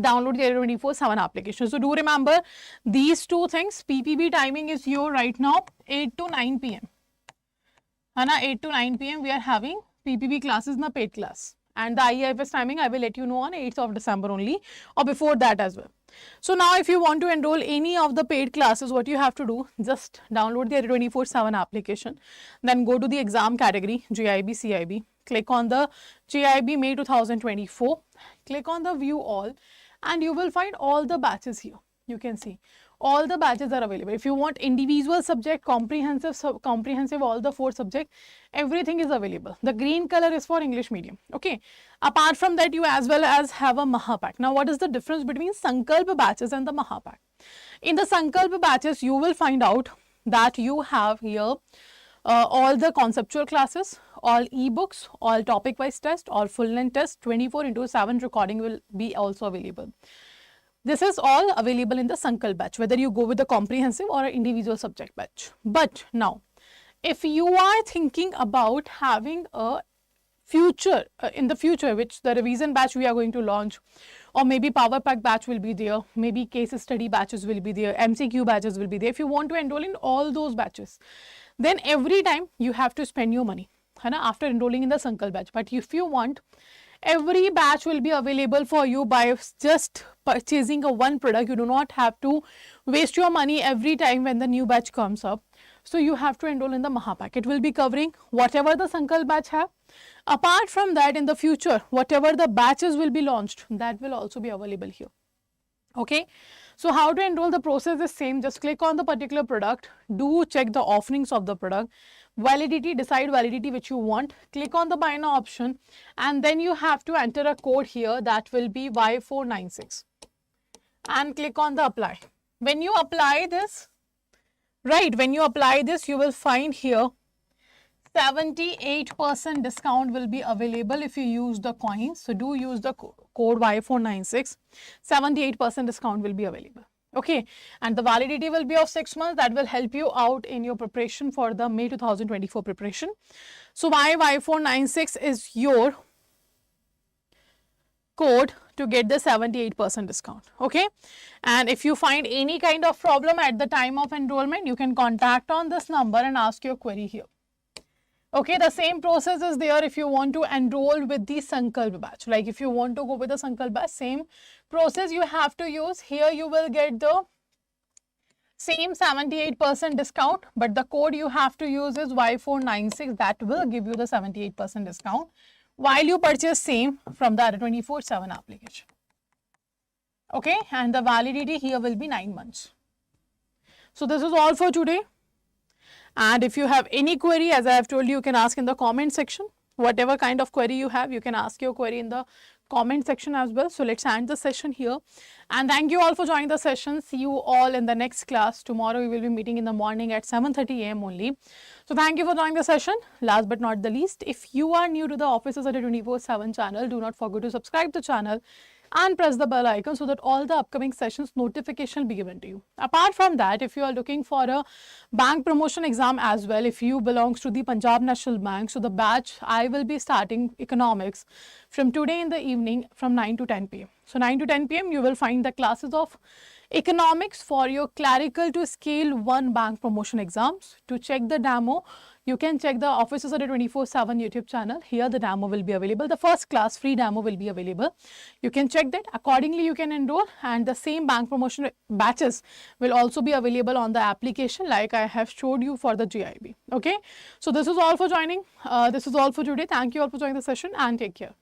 download the Adda 24/7 application. So do remember these two things. PPB timing is here right now 8 to 9 p.m. 8 to 9 p.m. we are having PPB classes in the paid class. And the IFS timing I will let you know on 8th of December only or before that as well. So now if you want to enroll any of the paid classes, what you have to do, just download the Adda 24/7 application. Then go to the exam category, JAIIB, CIB. Click on the JAIIB May 2024. Click on the view all and you will find all the batches here. You can see all the batches are available. If you want individual subject, comprehensive, all the 4 subjects, everything is available. The green color is for English medium. Okay. Apart from that, you as well as have a Mahapack. Now, what is the difference between Sankalp batches and the Mahapack? In the Sankalp batches, you will find out that you have here all the conceptual classes, all ebooks, all topic wise test, all full length test, 24/7 recording will be also available. This is all available in the Sankalp batch, whether you go with the comprehensive or individual subject batch. But now, if you are thinking about having a future, in the future, which the revision batch we are going to launch, or maybe power pack batch will be there, maybe case study batches will be there, MCQ batches will be there. If you want to enroll in all those batches, then every time you have to spend your money after enrolling in the Sankalp batch. But if you want, every batch will be available for you by just purchasing a one product. You do not have to waste your money every time when the new batch comes up. So you have to enroll in the Mahapack. It will be covering whatever the Sankalp batch have. Apart from that, in the future, whatever the batches will be launched, that will also be available here. Okay. So how to enroll? The process is same. Just click on the particular product. Do check the offerings of the product. Validity, decide validity which you want. Click on the buy now option and then you have to enter a code here that will be Y496 and click on the apply. When you apply this, you will find here 78% discount will be available if you use the coins. So do use the code Y496. 78% discount will be available. Okay, and the validity will be of 6 months. That will help you out in your preparation for the May 2024 preparation. So Y496 is your code to get the 78% discount. Okay, and if you find any kind of problem at the time of enrollment, you can contact on this number and ask your query here. Okay, the same process is there if you want to enroll with the Sankalp batch. Like if you want to go with the Sankalp batch, same process you have to use. Here you will get the same 78% discount, but the code you have to use is Y496. That will give you the 78% discount while you purchase same from the Adda 24/7 application. Okay, and the validity here will be 9 months. So this is all for today. And if you have any query, as I have told you, you can ask in the comment section. Whatever kind of query you have, you can ask your query in the comment section as well. So let's end the session here. And thank you all for joining the session. See you all in the next class. Tomorrow we will be meeting in the morning at 7:30 a.m. only. So thank you for joining the session. Last but not the least, if you are new to the Officers Adda 24/7 channel, do not forget to subscribe to the channel and press the bell icon so that all the upcoming sessions notification will be given to you. Apart from that, if you are looking for a bank promotion exam as well, if you belongs to the Punjab National Bank, so the batch I will be starting economics from today in the evening from 9 to 10 p.m. So 9 to 10 p.m. you will find the classes of economics for your clerical to scale 1 bank promotion exams. To check the demo, you can check the Officers Adda 24/7 YouTube channel. Here the demo will be available. The first class free demo will be available. You can check that. Accordingly, you can enroll, and the same bank promotion batches will also be available on the application like I have showed you for the JAIIB. Okay. So this is all for joining. This is all for today. Thank you all for joining the session and take care.